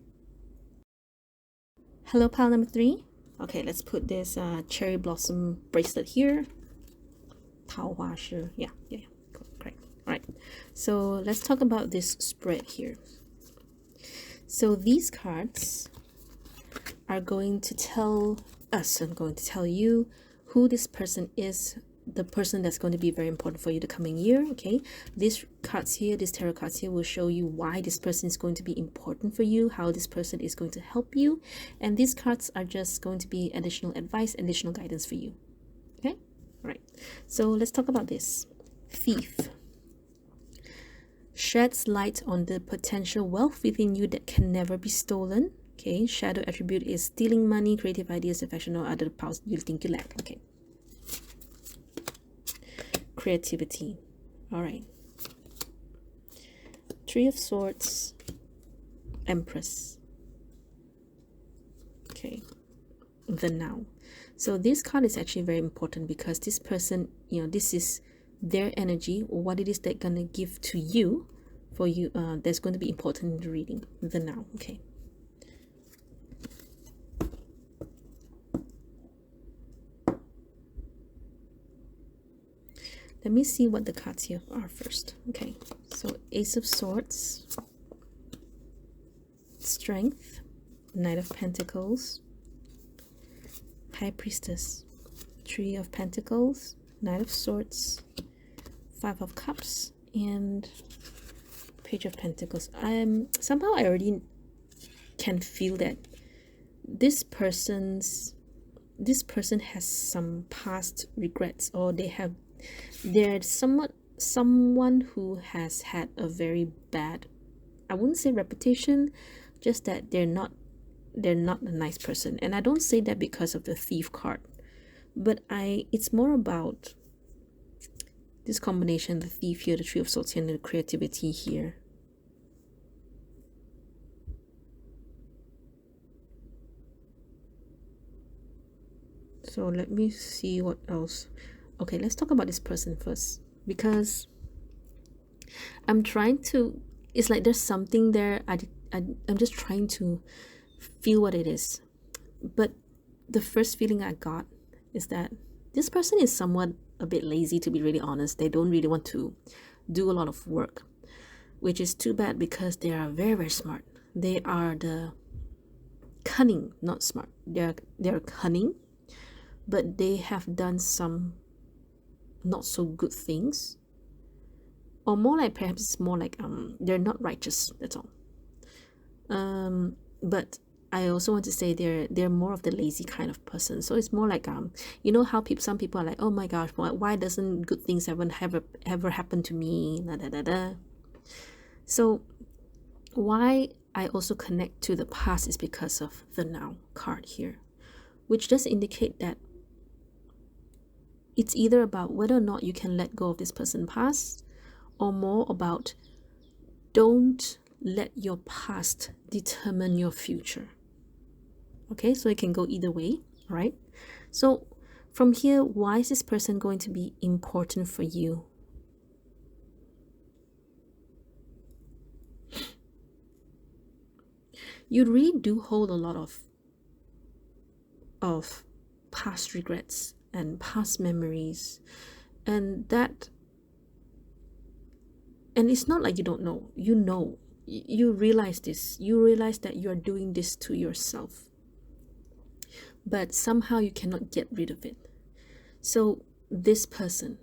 Hello, pile number 3. Okay, let's put this cherry blossom bracelet here. 桃花石. Yeah, correct. All right, so let's talk about this spread here. So these cards are going to tell us, I'm going to tell you who this person is, the person that's going to be very important for you the coming year. Okay, these cards here, these tarot cards here will show you why this person is going to be important for you, how this person is going to help you, and these cards are just going to be additional advice, additional guidance for you. Okay, all right, so let's talk about this. Thief sheds light on the potential wealth within you that can never be stolen. Okay, shadow attribute is stealing money, creative ideas, affection, or other powers you think you lack. Okay, creativity. All right, Three of Swords, Empress. Okay, the Now. So this card is actually very important because this person, this is their energy, or what it is they're gonna give to you, for you. That's going to be important in the reading. The Now. Okay. Let me see what the cards here are first. Okay, so Ace of Swords, Strength, Knight of Pentacles, High Priestess, Three of Pentacles, Knight of Swords, Five of Cups, and Page of Pentacles. Somehow I already can feel that this person has some past regrets, or they're someone who has had a very bad, I wouldn't say reputation, just that they're not a nice person. And I don't say that because of the Thief card, but it's more about this combination, the Thief here, the Three of Swords here, and the creativity here. So let me see what else. Okay, let's talk about this person first, because I'm trying to, it's like there's something there. I'm just trying to feel what it is. But the first feeling I got is that this person is somewhat a bit lazy, to be really honest. They don't really want to do a lot of work, which is too bad, because they are very, very smart. They are the cunning, not smart. They're cunning, but they have done some not so good things, or more like, perhaps it's more like they're not righteous, that's all. But I also want to say they're more of the lazy kind of person. So it's more like you know how some people are like, oh my gosh, why doesn't good things ever happen to me, da, da, da, da. So why I also connect to the past is because of the Now card here, which does indicate that it's either about whether or not you can let go of this person's past, or more about don't let your past determine your future. Okay, so it can go either way, right? So from here, why is this person going to be important for you? You really do hold a lot of past regrets and past memories, and it's not like you don't know. You realize this. You realize that you are doing this to yourself, but somehow you cannot get rid of it. So this person,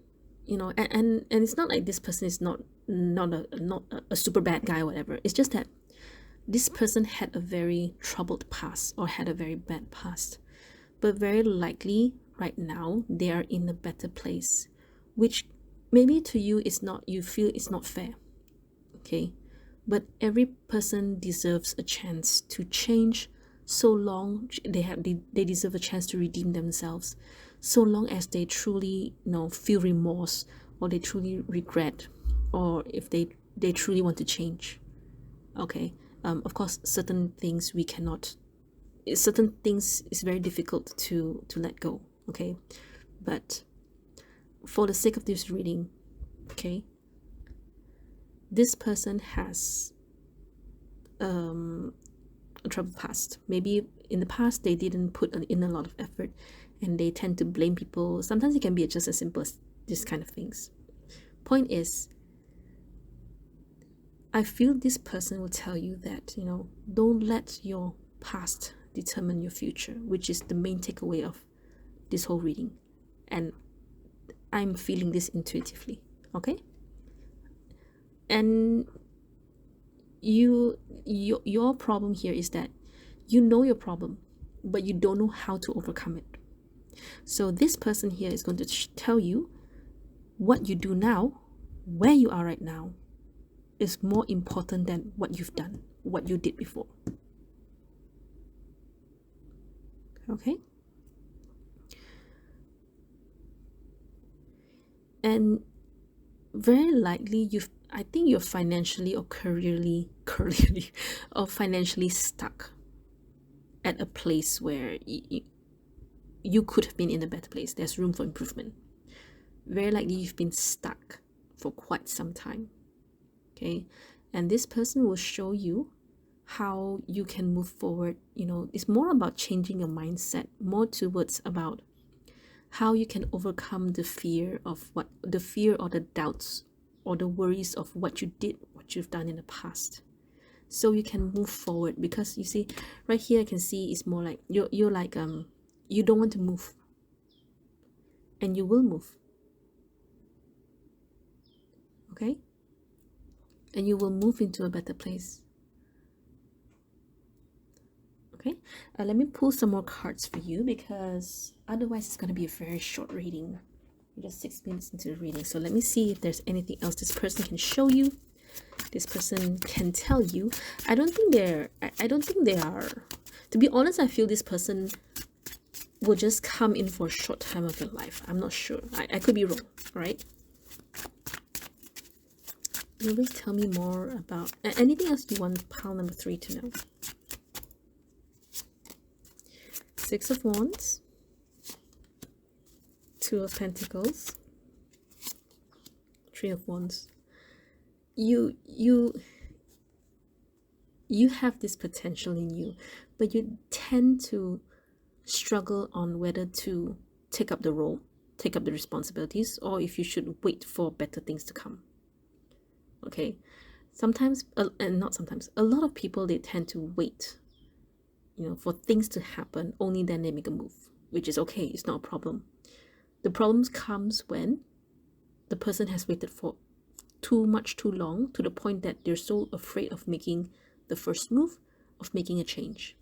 and it's not like this person is not a super bad guy or whatever. It's just that this person had a very troubled past, or had a very bad past, but very likely right now they are in a better place, which maybe to you you feel it's not fair. Okay, but every person deserves a chance to change, so long they deserve a chance to redeem themselves, so long as they truly feel remorse, or they truly regret, or if they truly want to change. Okay, of course certain things is very difficult to let go. Okay, but for the sake of this reading, okay, this person has a troubled past. Maybe in the past they didn't put in a lot of effort, and they tend to blame people. Sometimes it can be just as simple as this kind of things. Point is, I feel this person will tell you that, don't let your past determine your future, which is the main takeaway of this whole reading. And I'm feeling this intuitively, okay? And your problem here is that you know your problem, but you don't know how to overcome it. So this person here is going to tell you what you do now, where you are right now, is more important than what you've done, what you did before. Okay? And very likely I think you're financially or careerly or financially stuck at a place where you could have been in a better place. There's room for improvement. Very likely you've been stuck for quite some time. Okay, and this person will show you how you can move forward. It's more about changing your mindset, more towards about how you can overcome the fear or the doubts or the worries of what you've done in the past. so you can move forward. Because you see right here, I can see it's more like you're like you don't want to move, and you will move. Okay, and you will move into a better place. Okay, let me pull some more cards for you, because otherwise it's going to be a very short reading. We're just 6 minutes into the reading, so let me see if there's anything else this person can show you, this person can tell you. I don't think they are, to be honest. I feel this person will just come in for a short time of your life. I'm not sure. I could be wrong, right? Please tell me more about anything else you want pile number 3 to know. Six of Wands, Two of Pentacles, Three of Wands. You have this potential in you, but you tend to struggle on whether to take up the role, take up the responsibilities, or if you should wait for better things to come. Okay, sometimes, and not sometimes, a lot of people, they tend to wait, for things to happen, only then they make a move, which is okay. It's not a problem. The problem comes when the person has waited for too long, to the point that they're so afraid of making the first move, of making a change.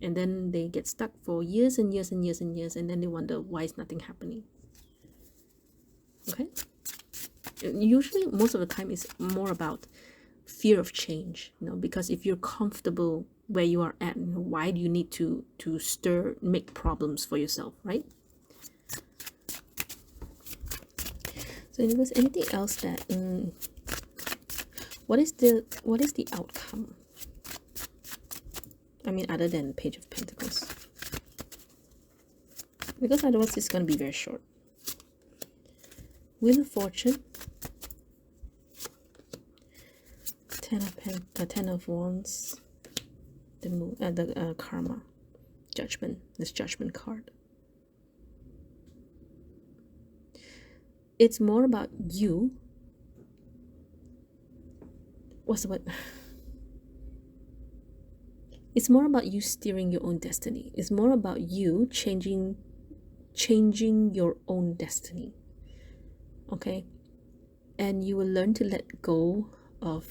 And then they get stuck for years and years and years and years, and then they wonder, why is nothing happening? Okay? Usually, most of the time, it's more about fear of change, because if you're comfortable where you are at, why do you need to make problems for yourself, right? So anyways, anything else that what is the outcome? I mean, other than Page of Pentacles, because otherwise it's going to be very short. Wheel of Fortune, Ten of Wands, the Moon, the Karma, Judgment. This Judgment card. It's more about you. What's the word? It's more about you steering your own destiny. It's more about you changing your own destiny. Okay? And you will learn to let go of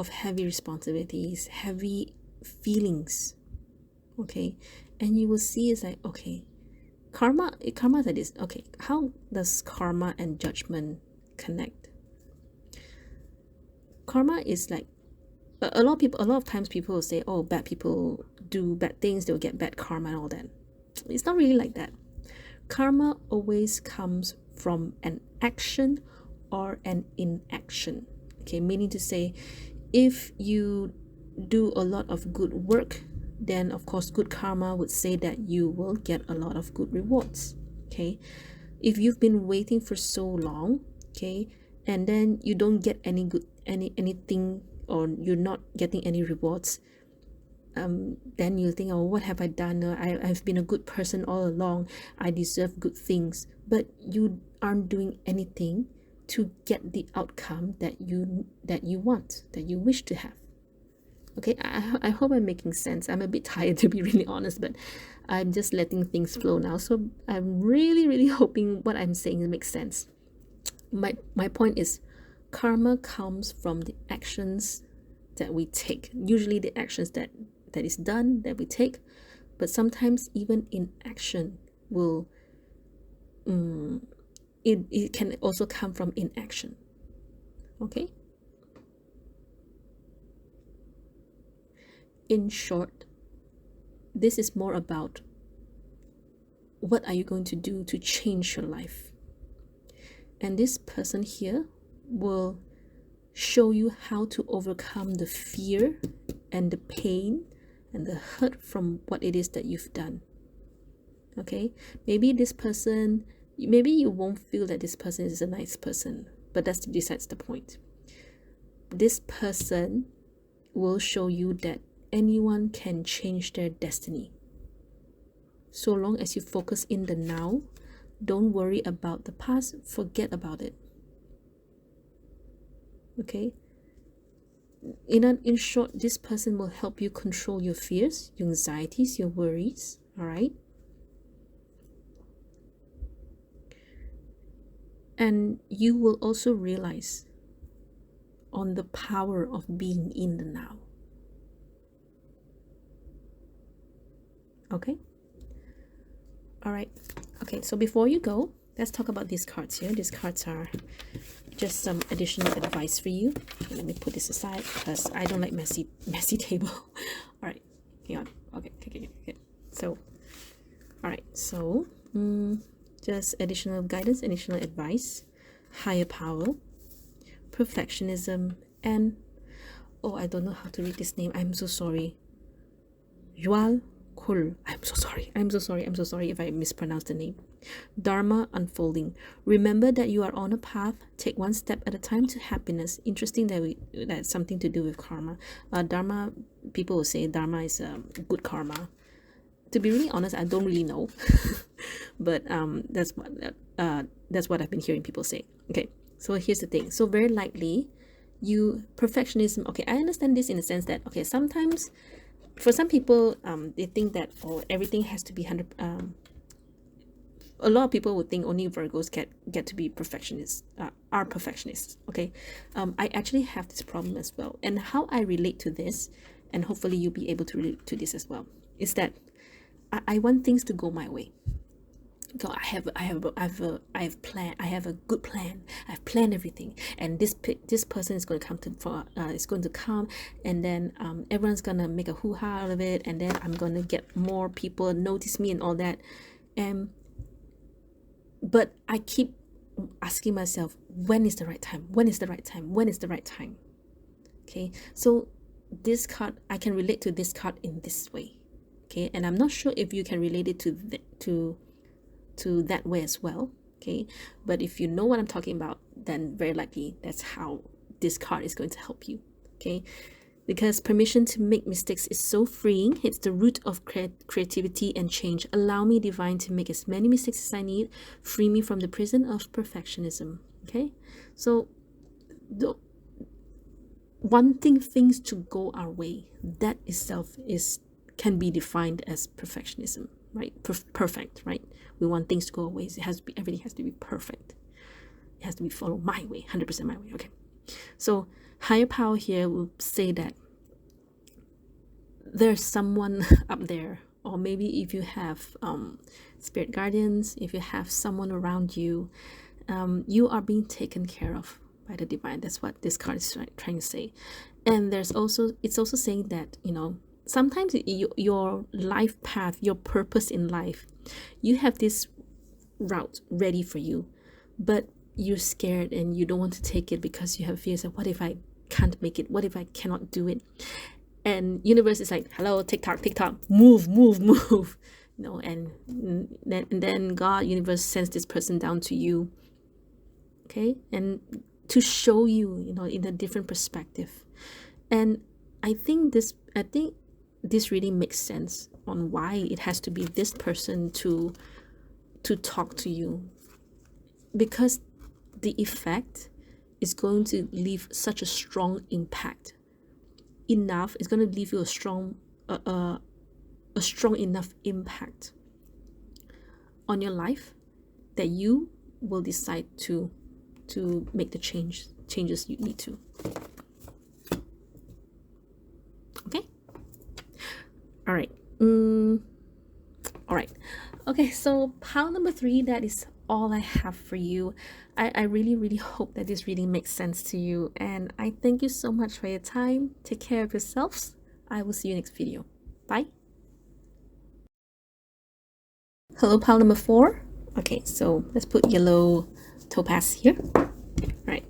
heavy responsibilities, heavy feelings. Okay? And you will see it's like, okay, karma is like this. Okay, how does karma and judgment connect? Karma is like, a lot of times people will say, oh, bad people do bad things, they'll get bad karma and all that. It's not really like that. Karma always comes from an action or an inaction. Okay, meaning to say, if you do a lot of good work, then of course good karma would say that you will get a lot of good rewards. Okay, if you've been waiting for so long, okay, and then you don't get anything, or you're not getting any rewards, then you think, oh, what have I done? I've been a good person all along, I deserve good things. But you aren't doing anything to get the outcome that you want, that you wish to have. Okay, I hope I'm making sense. I'm a bit tired, to be really honest, but I'm just letting things flow now. So I'm really hoping what I'm saying makes sense. My point is, karma comes from the actions that we take. Usually the actions that is done, that we take, but sometimes even inaction will it can also come from inaction. Okay, in short, this is more about what are you going to do to change your life. And this person here will show you how to overcome the fear and the pain and the hurt from what it is that you've done. Okay, maybe this person, maybe you won't feel that this person is a nice person, but that's besides the point. This person will show you that anyone can change their destiny, so long as you focus in the now. Don't worry about the past, forget about it. Okay, in short, this person will help you control your fears, your anxieties, your worries. All right. And you will also realize on the power of being in the now. Okay. All right. Okay, so before you go, let's talk about these cards here. These cards are just some additional advice for you. Okay, let me put this aside because I don't like messy table. All right, hang on. Okay. So, all right. So, just additional guidance, additional advice, higher power, perfectionism, and oh, I don't know how to read this name. I'm so sorry. Yual Kul. I'm so sorry if I mispronounced the name. Dharma unfolding. Remember that you are on a path. Take one step at a time to happiness. Interesting that that's something to do with karma. Dharma, people will say Dharma is good karma. To be really honest, I don't really know, but that's what I've been hearing people say. Okay, so here's the thing. So very likely, perfectionism. Okay, I understand this in the sense that sometimes for some people they think that everything has to be 100. A lot of people would think only Virgos get to be perfectionists, are perfectionists. Okay, I actually have this problem as well, and how I relate to this, and hopefully you'll be able to relate to this as well, is that I want things to go my way. So I have a good plan. I've planned everything, and this person is going to come and then everyone's gonna make a hoo-ha out of it, and then I'm gonna get more people notice me and all that. But I keep asking myself, when is the right time? Okay, so this card, I can relate to this card in this way. Okay, and I'm not sure if you can relate it to that way as well. Okay, but if you know what I'm talking about, then very likely that's how this card is going to help you. Okay, because permission to make mistakes is so freeing. It's the root of creativity and change. Allow me, divine, to make as many mistakes as I need. Free me from the prison of perfectionism. Okay, so wanting things to go our way, that itself can be defined as perfectionism, right? Perfect, right? We want things to go away. Everything has to be perfect. It has to be followed my way, 100% my way. Okay, so higher power here will say that there's someone up there, or maybe if you have spirit guardians, if you have someone around you, you are being taken care of by the divine. That's what this card is trying to say. And it's also saying that sometimes your life path, your purpose in life, you have this route ready for you, but you're scared and you don't want to take it because you have fears of, what if I can't make it? What if I cannot do it? And universe is like, hello, TikTok, move. And then God, universe sends this person down to you, okay, and to show you, in a different perspective. And I think this really makes sense on why it has to be this person to talk to you, because the effect is going to leave such a strong impact. It's going to leave you a strong enough impact on your life that you will decide to make the changes you need to. Okay, all right. All right, okay, so pile number 3, that is all I have for you. I really hope that this reading makes sense to you, and I thank you so much for your time. Take care of yourselves. I will see you next video. Bye. Hello, pile number 4. Okay, so let's put yellow topaz here. Right,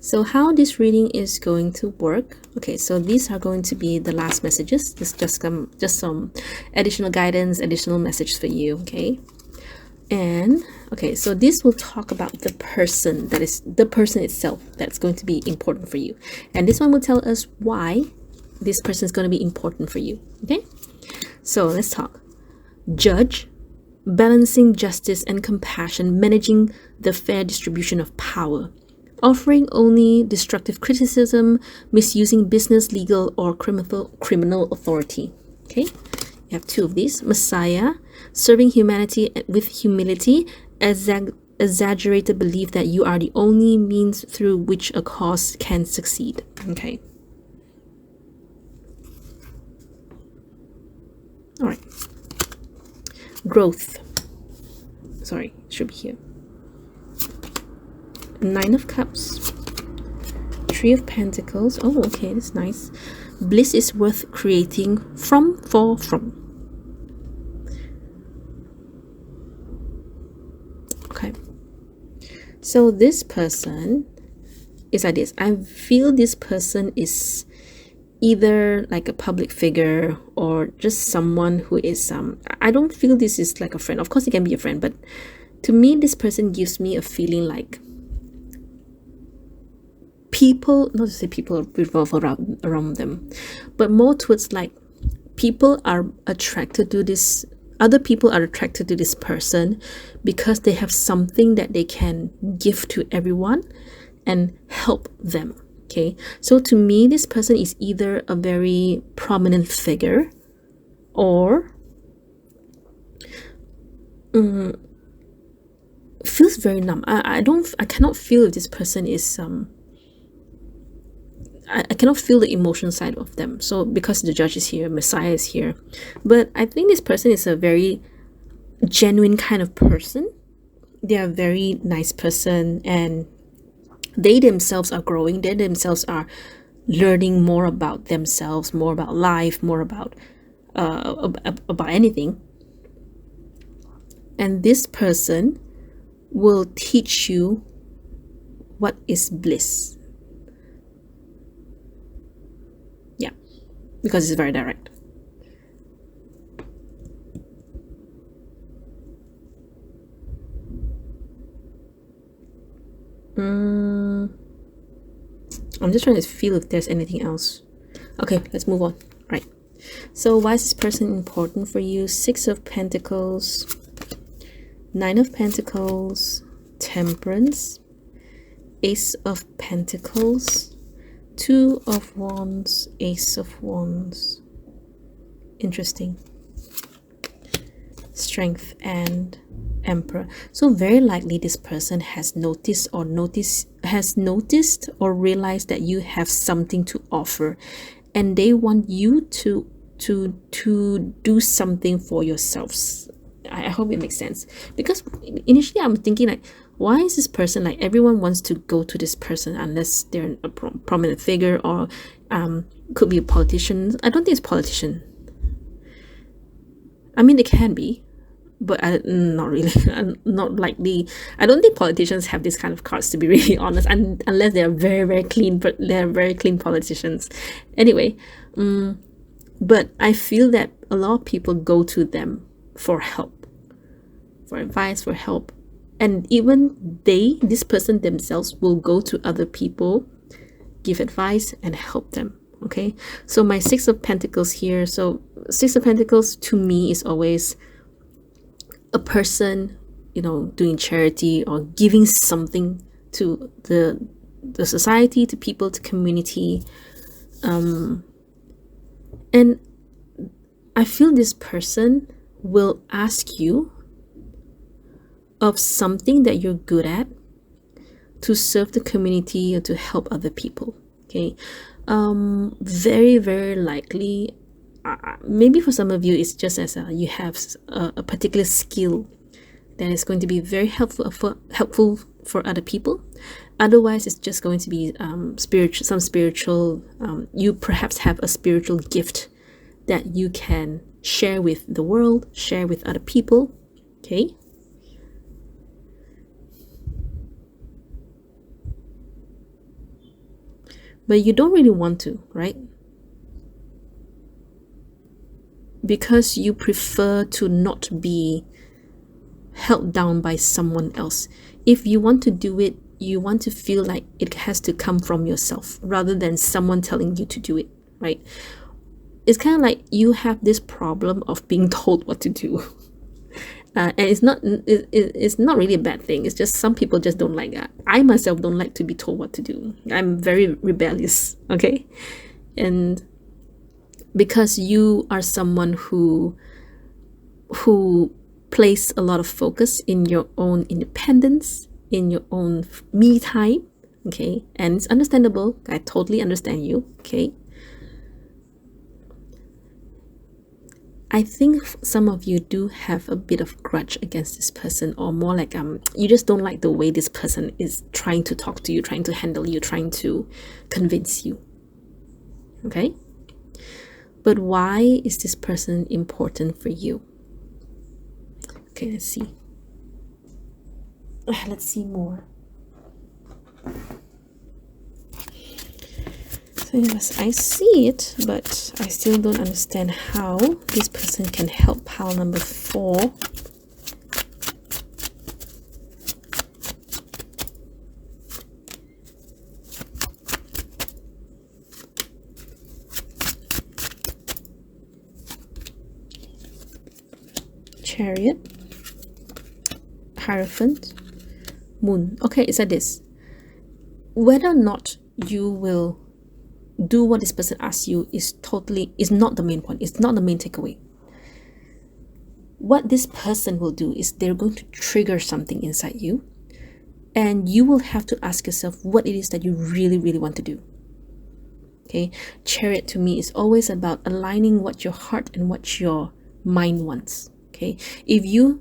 so how this reading is going to work. Okay, so these are going to be the last messages. This just some additional guidance, additional message for you. Okay, and okay, so this will talk about the person itself that's going to be important for you, and this one will tell us why this person is going to be important for you. Okay, so let's talk. Judge, balancing justice and compassion, managing the fair distribution of power. offering only destructive criticism, misusing business, legal, or criminal authority. Okay, you have two of these. Messiah, serving humanity with humility, exaggerated belief that you are the only means through which a cause can succeed. Okay. All right. Growth. Sorry, should be here. Nine of Cups. Three of Pentacles. Oh, okay, that's nice. Bliss is worth creating from. Okay. So this person is like this. I feel this person is either like a public figure or just someone who is I don't feel this is like a friend. Of course it can be a friend, but to me this person gives me a feeling like people, not to say people revolve around them, but more towards like people are attracted to this, other people are attracted to this person because they have something that they can give to everyone and help them. Okay, so to me this person is either a very prominent figure or feels very numb. I cannot feel if this person is I cannot feel the emotion side of them. So because the Judge is here, Messiah is here, but I think this person is a very genuine kind of person. They are a very nice person, and they themselves are growing. They themselves are learning more about themselves, more about life, more about anything. And this person will teach you what is bliss. Yeah, because it's very direct. I'm just trying to feel if there's anything else. Okay, let's move on. Right. So why is this person important for you? Six of Pentacles, Nine of Pentacles, Temperance, Ace of Pentacles, Two of Wands, Ace of Wands. Interesting. Strength and Emperor. So very likely this person has noticed or realized that you have something to offer, and they want you to do something for yourselves. I hope it makes sense, because initially I'm thinking like, why is this person like everyone wants to go to this person unless they're a prominent figure or could be a politician. I don't think it's politician. I mean, they can be, but not really. Not likely. I don't think politicians have this kind of cards, to be really honest, unless they're very, very clean. But they're very clean politicians. Anyway, but I feel that a lot of people go to them for help, for advice, for help, and even this person themselves will go to other people, give advice and help them. Okay, so my Six of Pentacles here. So Six of Pentacles to me is always a person, doing charity or giving something to the society, to people, to community. And I feel this person will ask you of something that you're good at to serve the community or to help other people. Okay, very, very likely, maybe for some of you it's just as you have a particular skill that is going to be very helpful for other people. Otherwise it's just going to be spiritual. You perhaps have a spiritual gift that you can share with the world, share with other people. Okay, but you don't really want to, right? Because you prefer to not be held down by someone else. If you want to do it, you want to feel like it has to come from yourself rather than someone telling you to do it, right? It's kind of like you have this problem of being told what to do. And it's not really a bad thing. It's just some people just don't like that. I myself don't like to be told what to do. I'm very rebellious, okay? And because you are someone who place a lot of focus in your own independence, in your own me time, okay? And it's understandable. I totally understand you, okay? I think some of you do have a bit of grudge against this person, or more like you just don't like the way this person is trying to talk to you, trying to handle you, trying to convince you. Okay? But why is this person important for you? Okay, let's see. Let's see more. So yes, I see it, but I still don't understand how this person can help pile number 4. Chariot, Hierophant, Moon. Okay, it's like this. Whether or not you will do what this person asks you is not the main point. It's not the main takeaway. What this person will do is they're going to trigger something inside you, and you will have to ask yourself what it is that you really, really want to do. Okay, Chariot to me is always about aligning what your heart and what your mind wants. Okay, if your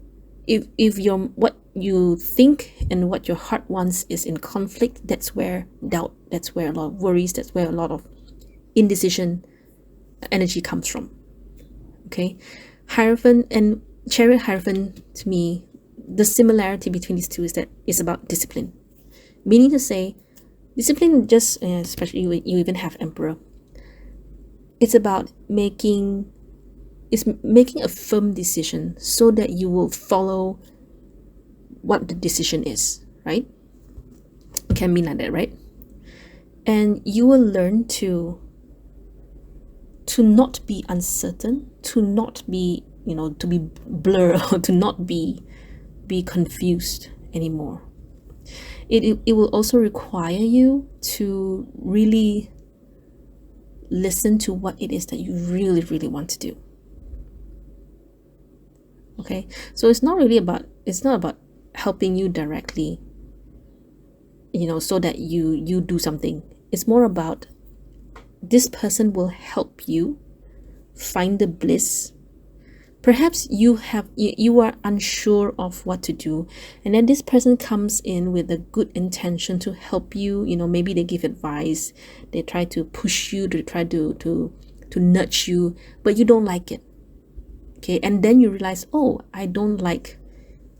what you think and what your heart wants is in conflict, that's where doubt, that's where a lot of worries, that's where a lot of indecision energy comes from. Okay, Hierophant and Chariot, Hierophant, to me, the similarity between these two is that it's about discipline, meaning to say discipline, just especially you even have Emperor, it's about making a firm decision so that you will follow what the decision is, right? It can mean like that, right? And you will learn to not be uncertain, to not be, to be blurred, or to not be confused anymore. It will also require you to really listen to what it is that you really, really want to do. Okay, so it's not about helping you directly, so that you do something. It's more about this person will help you find the bliss. Perhaps you are unsure of what to do, and then this person comes in with a good intention to help you. Maybe they give advice, they try to push you, they try to nudge you, but you don't like it. Okay, and then you realize, oh, I don't like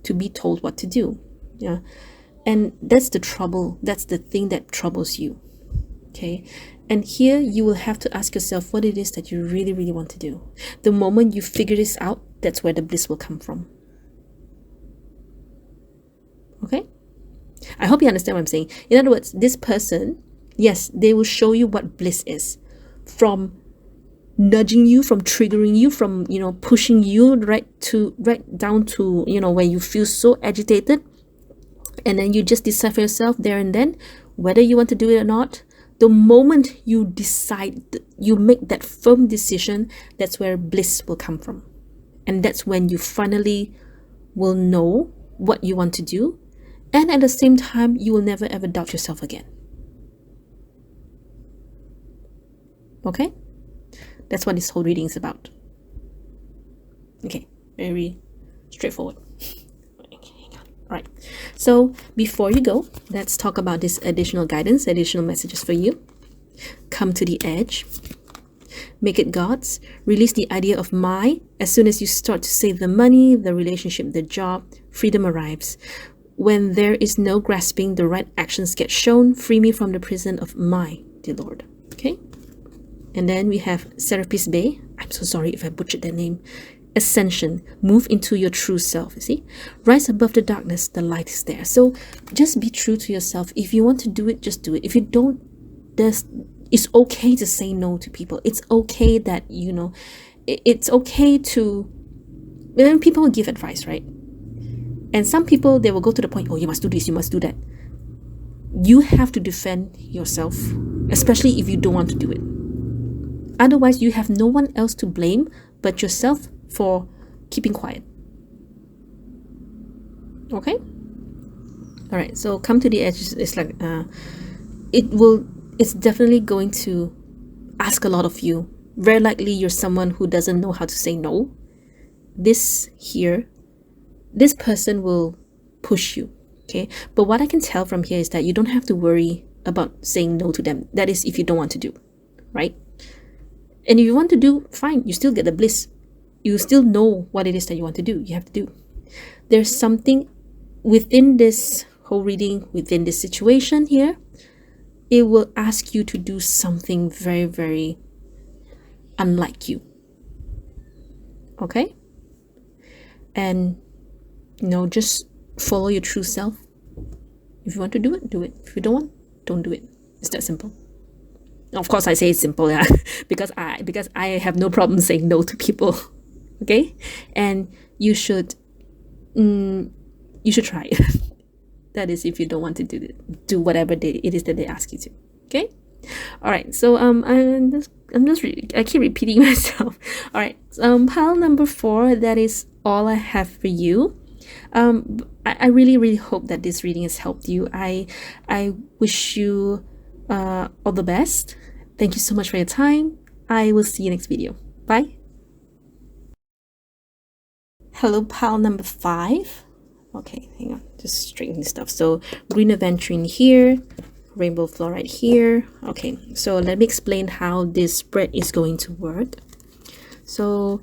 to be told what to do. Yeah, and that's the trouble. That's the thing that troubles you. Okay, and here you will have to ask yourself what it is that you really, really want to do. The moment you figure this out, that's where the bliss will come from. Okay, I hope you understand what I'm saying. In other words, this person, yes, they will show you what bliss is, from nudging you, from triggering you, from pushing you right down to where you feel so agitated, and then you just decide for yourself there and then whether you want to do it or not. The moment you decide, you make that firm decision, that's where bliss will come from, and that's when you finally will know what you want to do, and at the same time you will never ever doubt yourself again. Okay, that's what this whole reading is about. Okay, very straightforward. Right, so before you go, let's talk about this additional guidance, additional messages for you. Come to the edge, make it God's, release the idea of my. As soon as you start to save the money, the relationship, the job, freedom arrives. When there is no grasping, the right actions get shown. Free me from the prison of my, dear Lord. Okay, and then we have Serapis Bey. I'm so sorry if I butchered that name. Ascension, move into your true self. You see, rise above the darkness, the light is there. So just be true to yourself. If you want to do it, just do it. If you don't, it's okay to say no to people. It's okay that it's okay to, when people give advice, right? And some people, they will go to the point, oh, you must do this, you must do that. You have to defend yourself, especially if you don't want to do it. Otherwise, you have no one else to blame but yourself for keeping quiet. Okay? All right, so come to the edge. It's like it's definitely going to ask a lot of you. Very likely you're someone who doesn't know how to say no. This person will push you. Okay, but what I can tell from here is that you don't have to worry about saying no to them. That is if you don't want to do, right? And if you want to do, fine, you still get the bliss. You still know what it is that you want to do. You have to do. There's something within this whole reading, within this situation here, it will ask you to do something very, very unlike you. Okay? And, just follow your true self. If you want to do it, do it. If you don't want, don't do it. It's that simple. Of course, I say it's simple, yeah, because I have no problem saying no to people. Okay? And you should try it. That is if you don't want to do whatever it is that they ask you to. Okay? All right. So I keep repeating myself. All right. Pile number 4. That is all I have for you. I really, really hope that this reading has helped you. I wish you all the best. Thank you so much for your time. I will see you next video. Bye. Hello, pile number 5. Okay, hang on, just straighten this stuff. So green aventurine here, rainbow fluorite here. Okay, so let me explain how this spread is going to work. So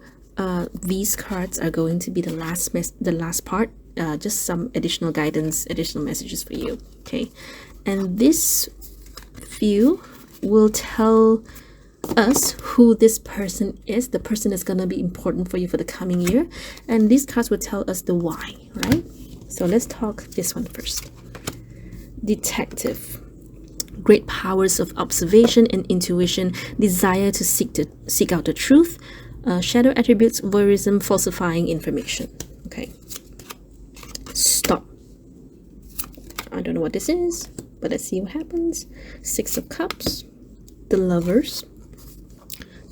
these cards are going to be the last part. Just some additional guidance, additional messages for you. Okay, and this few will tell us who this person is. The person is going to be important for you for the coming year, and these cards will tell us the why, right? So let's talk this one first. Detective. Great powers of observation and intuition, desire to seek out the truth, shadow attributes, voyeurism, falsifying information. Okay, stop. I don't know what this is, but let's see what happens. 6 of Cups, the Lovers.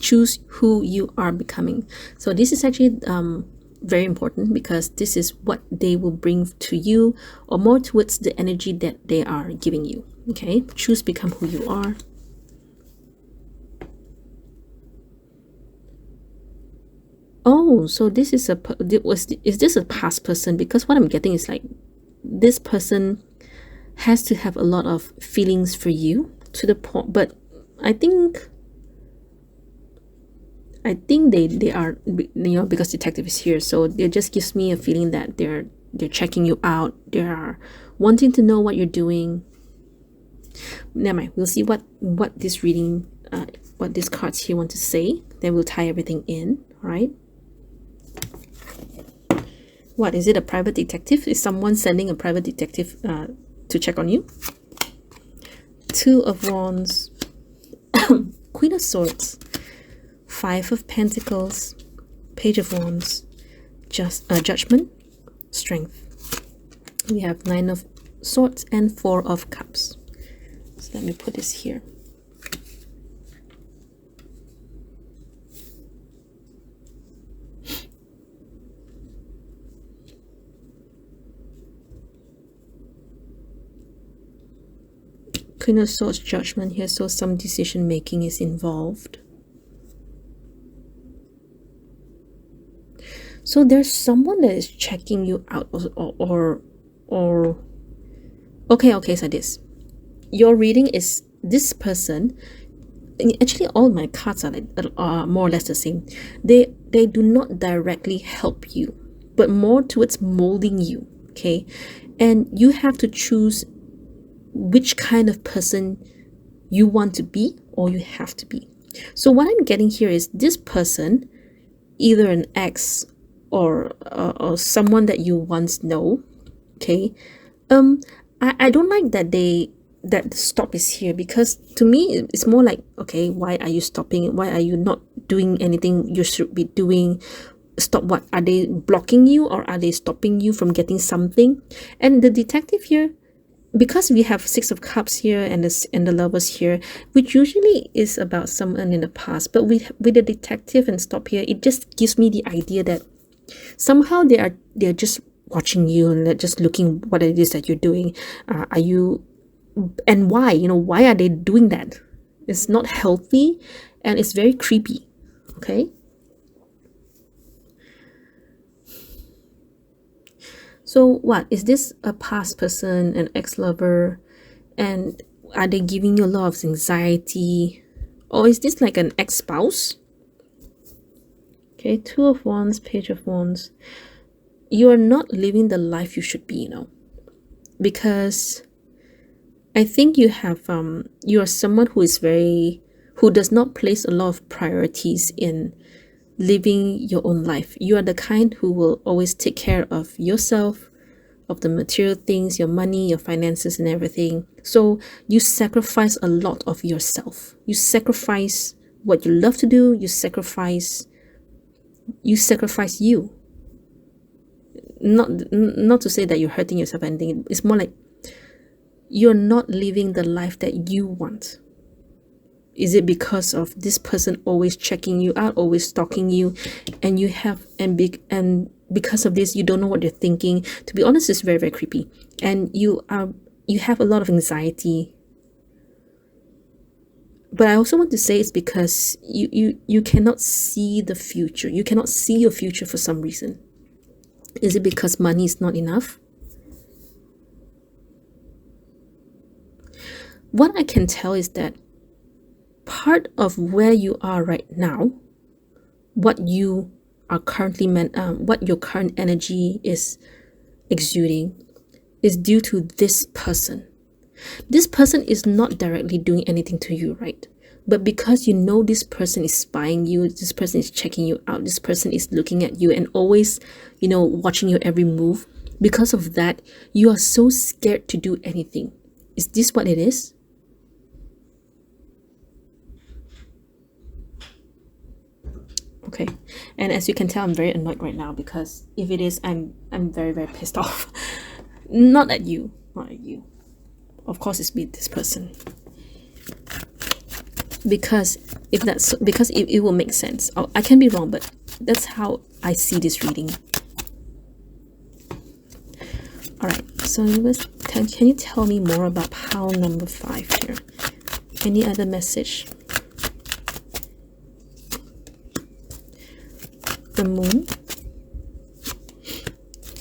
Choose who you are becoming. So this is actually very important, because this is what they will bring to you, or more towards the energy that they are giving you. Okay, choose, become who you are. Oh, so this is is this a past person? Because what I'm getting is like this person has to have a lot of feelings for you to the point, but I think they are, because detective is here, so it just gives me a feeling that they're checking you out. They are wanting to know what you're doing. Never mind, we'll see what this reading, what these cards here want to say. Then we'll tie everything in. All right. What is it? A private detective? Is someone sending a private detective to check on you? 2 of Wands, Queen of Swords, 5 of Pentacles, Page of Wands, Judgment, Strength. We have 9 of Swords and 4 of Cups. So let me put this here. Queen of Swords, Judgment here, so some decision making is involved. So there's someone that is checking you out, or okay, so this, your reading is this person. Actually, all my cards are more or less the same. They do not directly help you, but more towards molding you. Okay, and you have to choose which kind of person you want to be, or you have to be. So what I'm getting here is this person, either an ex or someone that you once know. Okay, I don't like that the stop is here, because to me it's more like, okay, why are you stopping? Why are you not doing anything you should be doing? stop what? Are they blocking you, or are they stopping you from getting something? And the detective here, because we have Six of Cups here and the Lovers here, which usually is about someone in the past, but with the detective and stop here, it just gives me the idea that somehow they're just watching you, and they're just looking what it is that you're doing. Are you, and why? Why are they doing that? It's not healthy, and it's very creepy. Okay. So what is this? A past person, an ex-lover, and are they giving you a lot of anxiety, or is this like an ex-spouse? Okay, Two of Wands, Page of Wands. You are not living the life you should be, because I think you are someone who does not place a lot of priorities in living your own life. You are the kind who will always take care of yourself, of the material things, your money, your finances, and everything. So you sacrifice a lot of yourself. You sacrifice what you love to do. You sacrifice you. Not to say that you're hurting yourself or anything. It's more like you're not living the life that you want. Is it because of this person always checking you out, always stalking you, and because of this you don't know what you're thinking? To be honest, it's very, very creepy, and you have a lot of anxiety. But I also want to say it's because you cannot see the future. You cannot see your future for some reason. Is it because money is not enough? What I can tell is that part of where you are right now, what you are currently what your current energy is exuding, is due to this person. This person is not directly doing anything to you, right? But because you know this person is spying you, this person is checking you out, this person is looking at you and always, watching your every move. Because of that, you are so scared to do anything. Is this what it is? Okay, and as you can tell, I'm very annoyed right now, because if it is, I'm very, very pissed off. Not at you. Of course, it's me, this person. Because it will make sense. I can be wrong, but that's how I see this reading. All right. So, can you tell me more about pile number 5 here? Any other message? The Moon,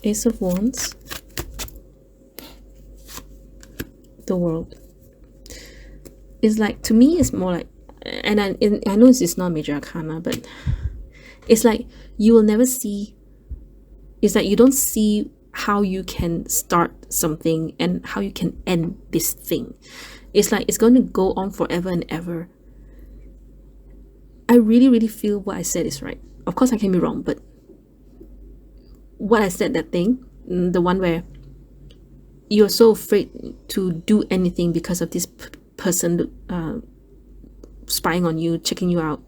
Ace of Wands, the World. It's like, to me, it's more like, and I know it's not major arcana, but it's like you will never see. It's like you don't see how you can start something and how you can end this thing. It's like it's going to go on forever and ever. I really, really feel what I said is right. Of course, I can be wrong, but what I said, that thing, the one where you're so afraid to do anything because of this person spying on you, checking you out,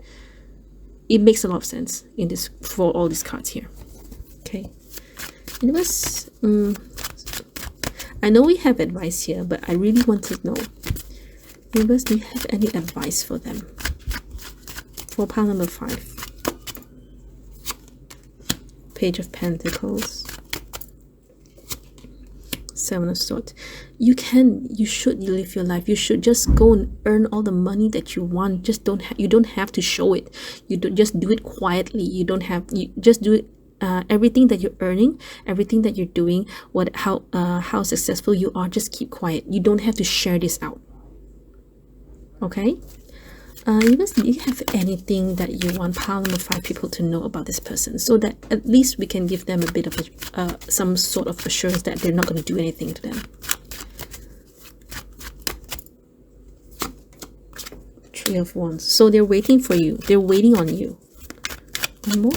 it makes a lot of sense in this, for all these cards here. Okay, universe. I know we have advice here, but I really want to know, universe, do you have any advice for them for pile number 5? Page of Pentacles, 7 of Swords. You should live your life. You should just go and earn all the money that you want. You don't have to show it. You don't, just do it quietly. You just do it. Everything that you're earning, everything that you're doing, how successful you are, just keep quiet. You don't have to share this out. Okay. Do you have anything that you want pile number 5 people to know about this person, so that at least we can give them a bit of some sort of assurance that they're not going to do anything to them? 3 of Wands. So they're waiting for you. They're waiting on you. One more.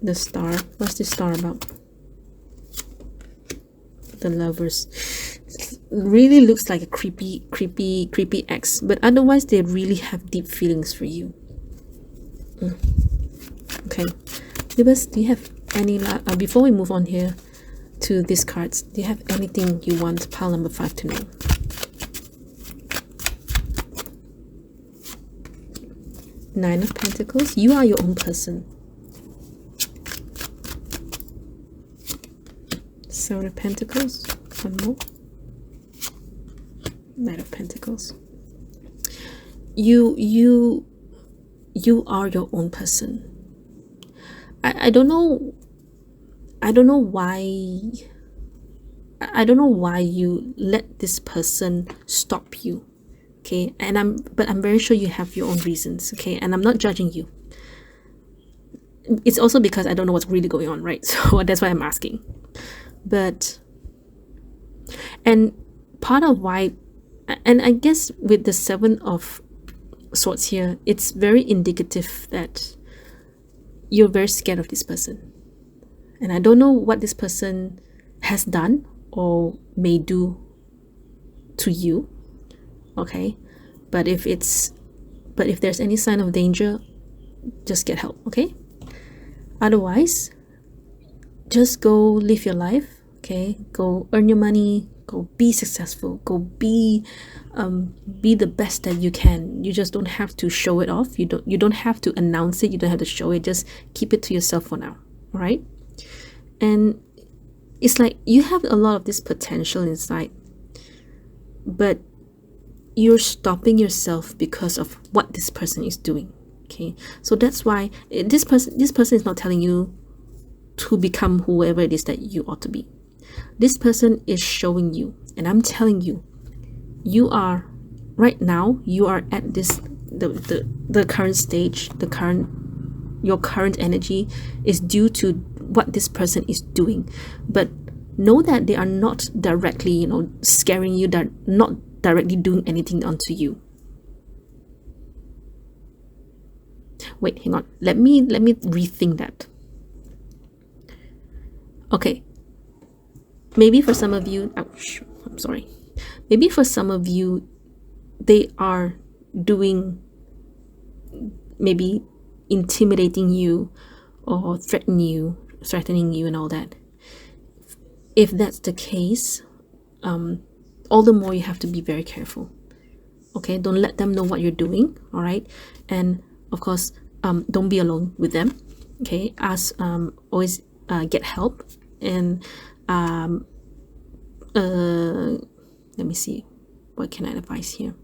The Star. What's the Star about? The Lovers. Really looks like a creepy ex, but otherwise they really have deep feelings for you. Okay, Libras, do you have any before we move on here to these cards, do you have anything you want pile number 5 to know? Nine of Pentacles. You are your own person. Seven of Pentacles. One more. Knight of Pentacles. You are your own person. I don't know why you let this person stop you. Okay, but I'm very sure you have your own reasons. Okay, and I'm not judging you. It's also because I don't know what's really going on, right? So that's why I'm asking. But and part of why, and I guess with the Seven of Swords here, it's very indicative that you're very scared of this person, and I don't know what this person has done or may do to you. Okay, but if there's any sign of danger, just get help. Okay, otherwise just go live your life. Okay, go earn your money, go be successful, go be the best that you can. You just don't have to show it off. You don't have to announce it. You don't have to show it. Just keep it to yourself for now. All right. And it's like you have a lot of this potential inside, but you're stopping yourself because of what this person is doing. Okay, so that's why this person is not telling you to become whoever it is that you ought to be. This person is showing you, and I'm telling you, you are right now, you are at this the current stage, your current energy is due to what this person is doing. But know that they are not directly, scaring you, that not directly doing anything onto you. Wait, hang on. Let me rethink that. Okay. Maybe for some of you, ouch, I'm sorry. Maybe for some of you, they are doing, maybe intimidating you or threatening you and all that. If that's the case, all the more you have to be very careful. Okay, don't let them know what you're doing. All right, and of course, don't be alone with them. Okay, always get help. And let me see, what can I advise here?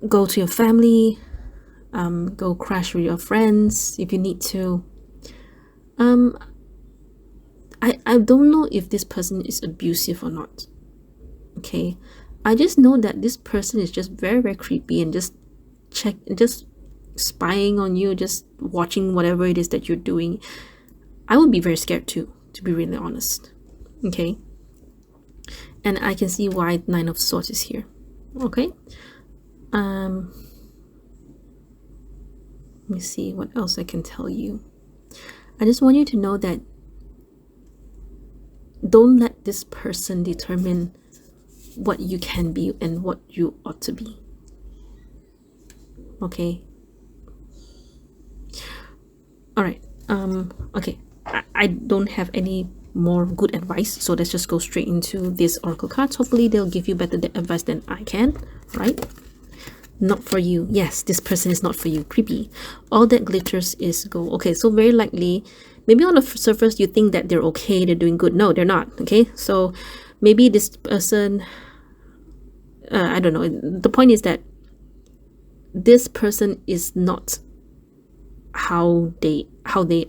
Go to your family, go crash with your friends if you need to. I don't know if this person is abusive or not. Okay, I just know that this person is just very, very creepy and just spying on you, just watching whatever it is that you're doing. I would be very scared too, to be really honest. Okay, and I can see why Nine of Swords is here. Okay, let me see what else I can tell you. I just want you to know that don't let this person determine what you can be and what you ought to be. Okay. All right. Okay. I don't have any more good advice, so let's just go straight into these oracle cards. Hopefully they'll give you better advice than I can. Right? Not for you. Yes, this person is not for you. Creepy. All that glitters is gold. Okay, so very likely, maybe on the surface you think that they're okay, they're doing good. No, they're not. Okay, so maybe this person, I don't know. The point is that this person is not how they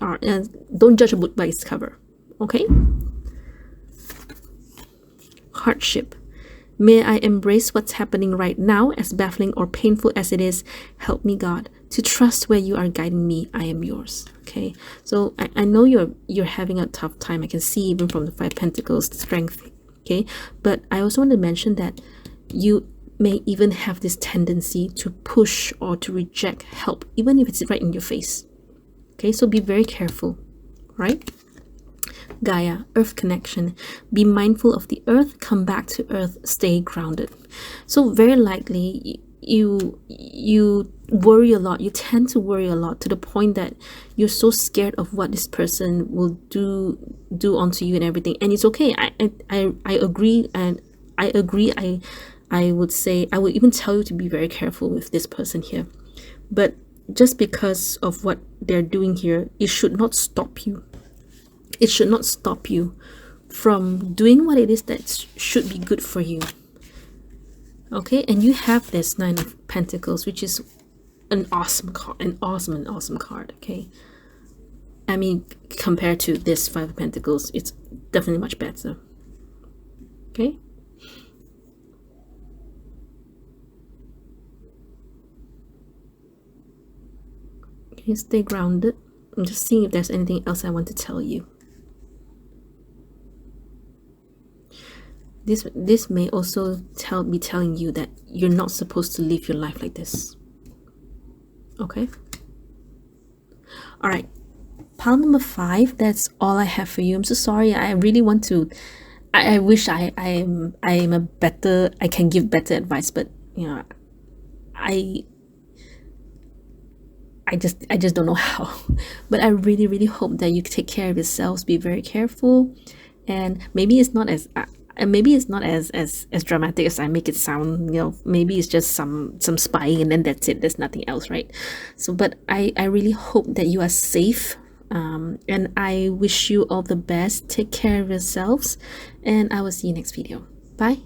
are, and don't judge a book by its cover. Okay. Hardship. May I embrace what's happening right now, as baffling or painful as it is. Help me, God, to trust where you are guiding me. I am yours. Okay, so I know you're having a tough time. I can see even from the Five Pentacles, the strength. Okay, but I also want to mention that you may even have this tendency to push or to reject help, even if it's right in your face. Okay, so be very careful, right? Gaia, earth connection. Be mindful of the earth, come back to earth, stay grounded. So very likely you worry a lot. You tend to worry a lot to the point that you're so scared of what this person will do onto you and everything. And it's okay. I agree, and I agree. I would say, I would even tell you to be very careful with this person here. But just because of what they're doing here, it should not stop you. It should not stop you from doing what it is that should be good for you. Okay, and you have this Nine of Pentacles, which is an awesome card, an awesome card. Okay, I mean, compared to this Five of Pentacles, it's definitely much better. Okay, okay, stay grounded. I'm just seeing if there's anything else I want to tell you. This may also be telling you that you're not supposed to live your life like this. Okay. All right. Pile number 5. That's all I have for you. I'm so sorry. I really want to. I wish I'm a better. I can give better advice, but you know, I just don't know how. But I really hope that you take care of yourselves. Be very careful, and maybe it's not as dramatic as I make it sound. You know, maybe it's just some spying and then that's it. There's nothing else, right? So, but I really hope that you are safe, and I wish you all the best. Take care of yourselves, and I will see you next video. Bye.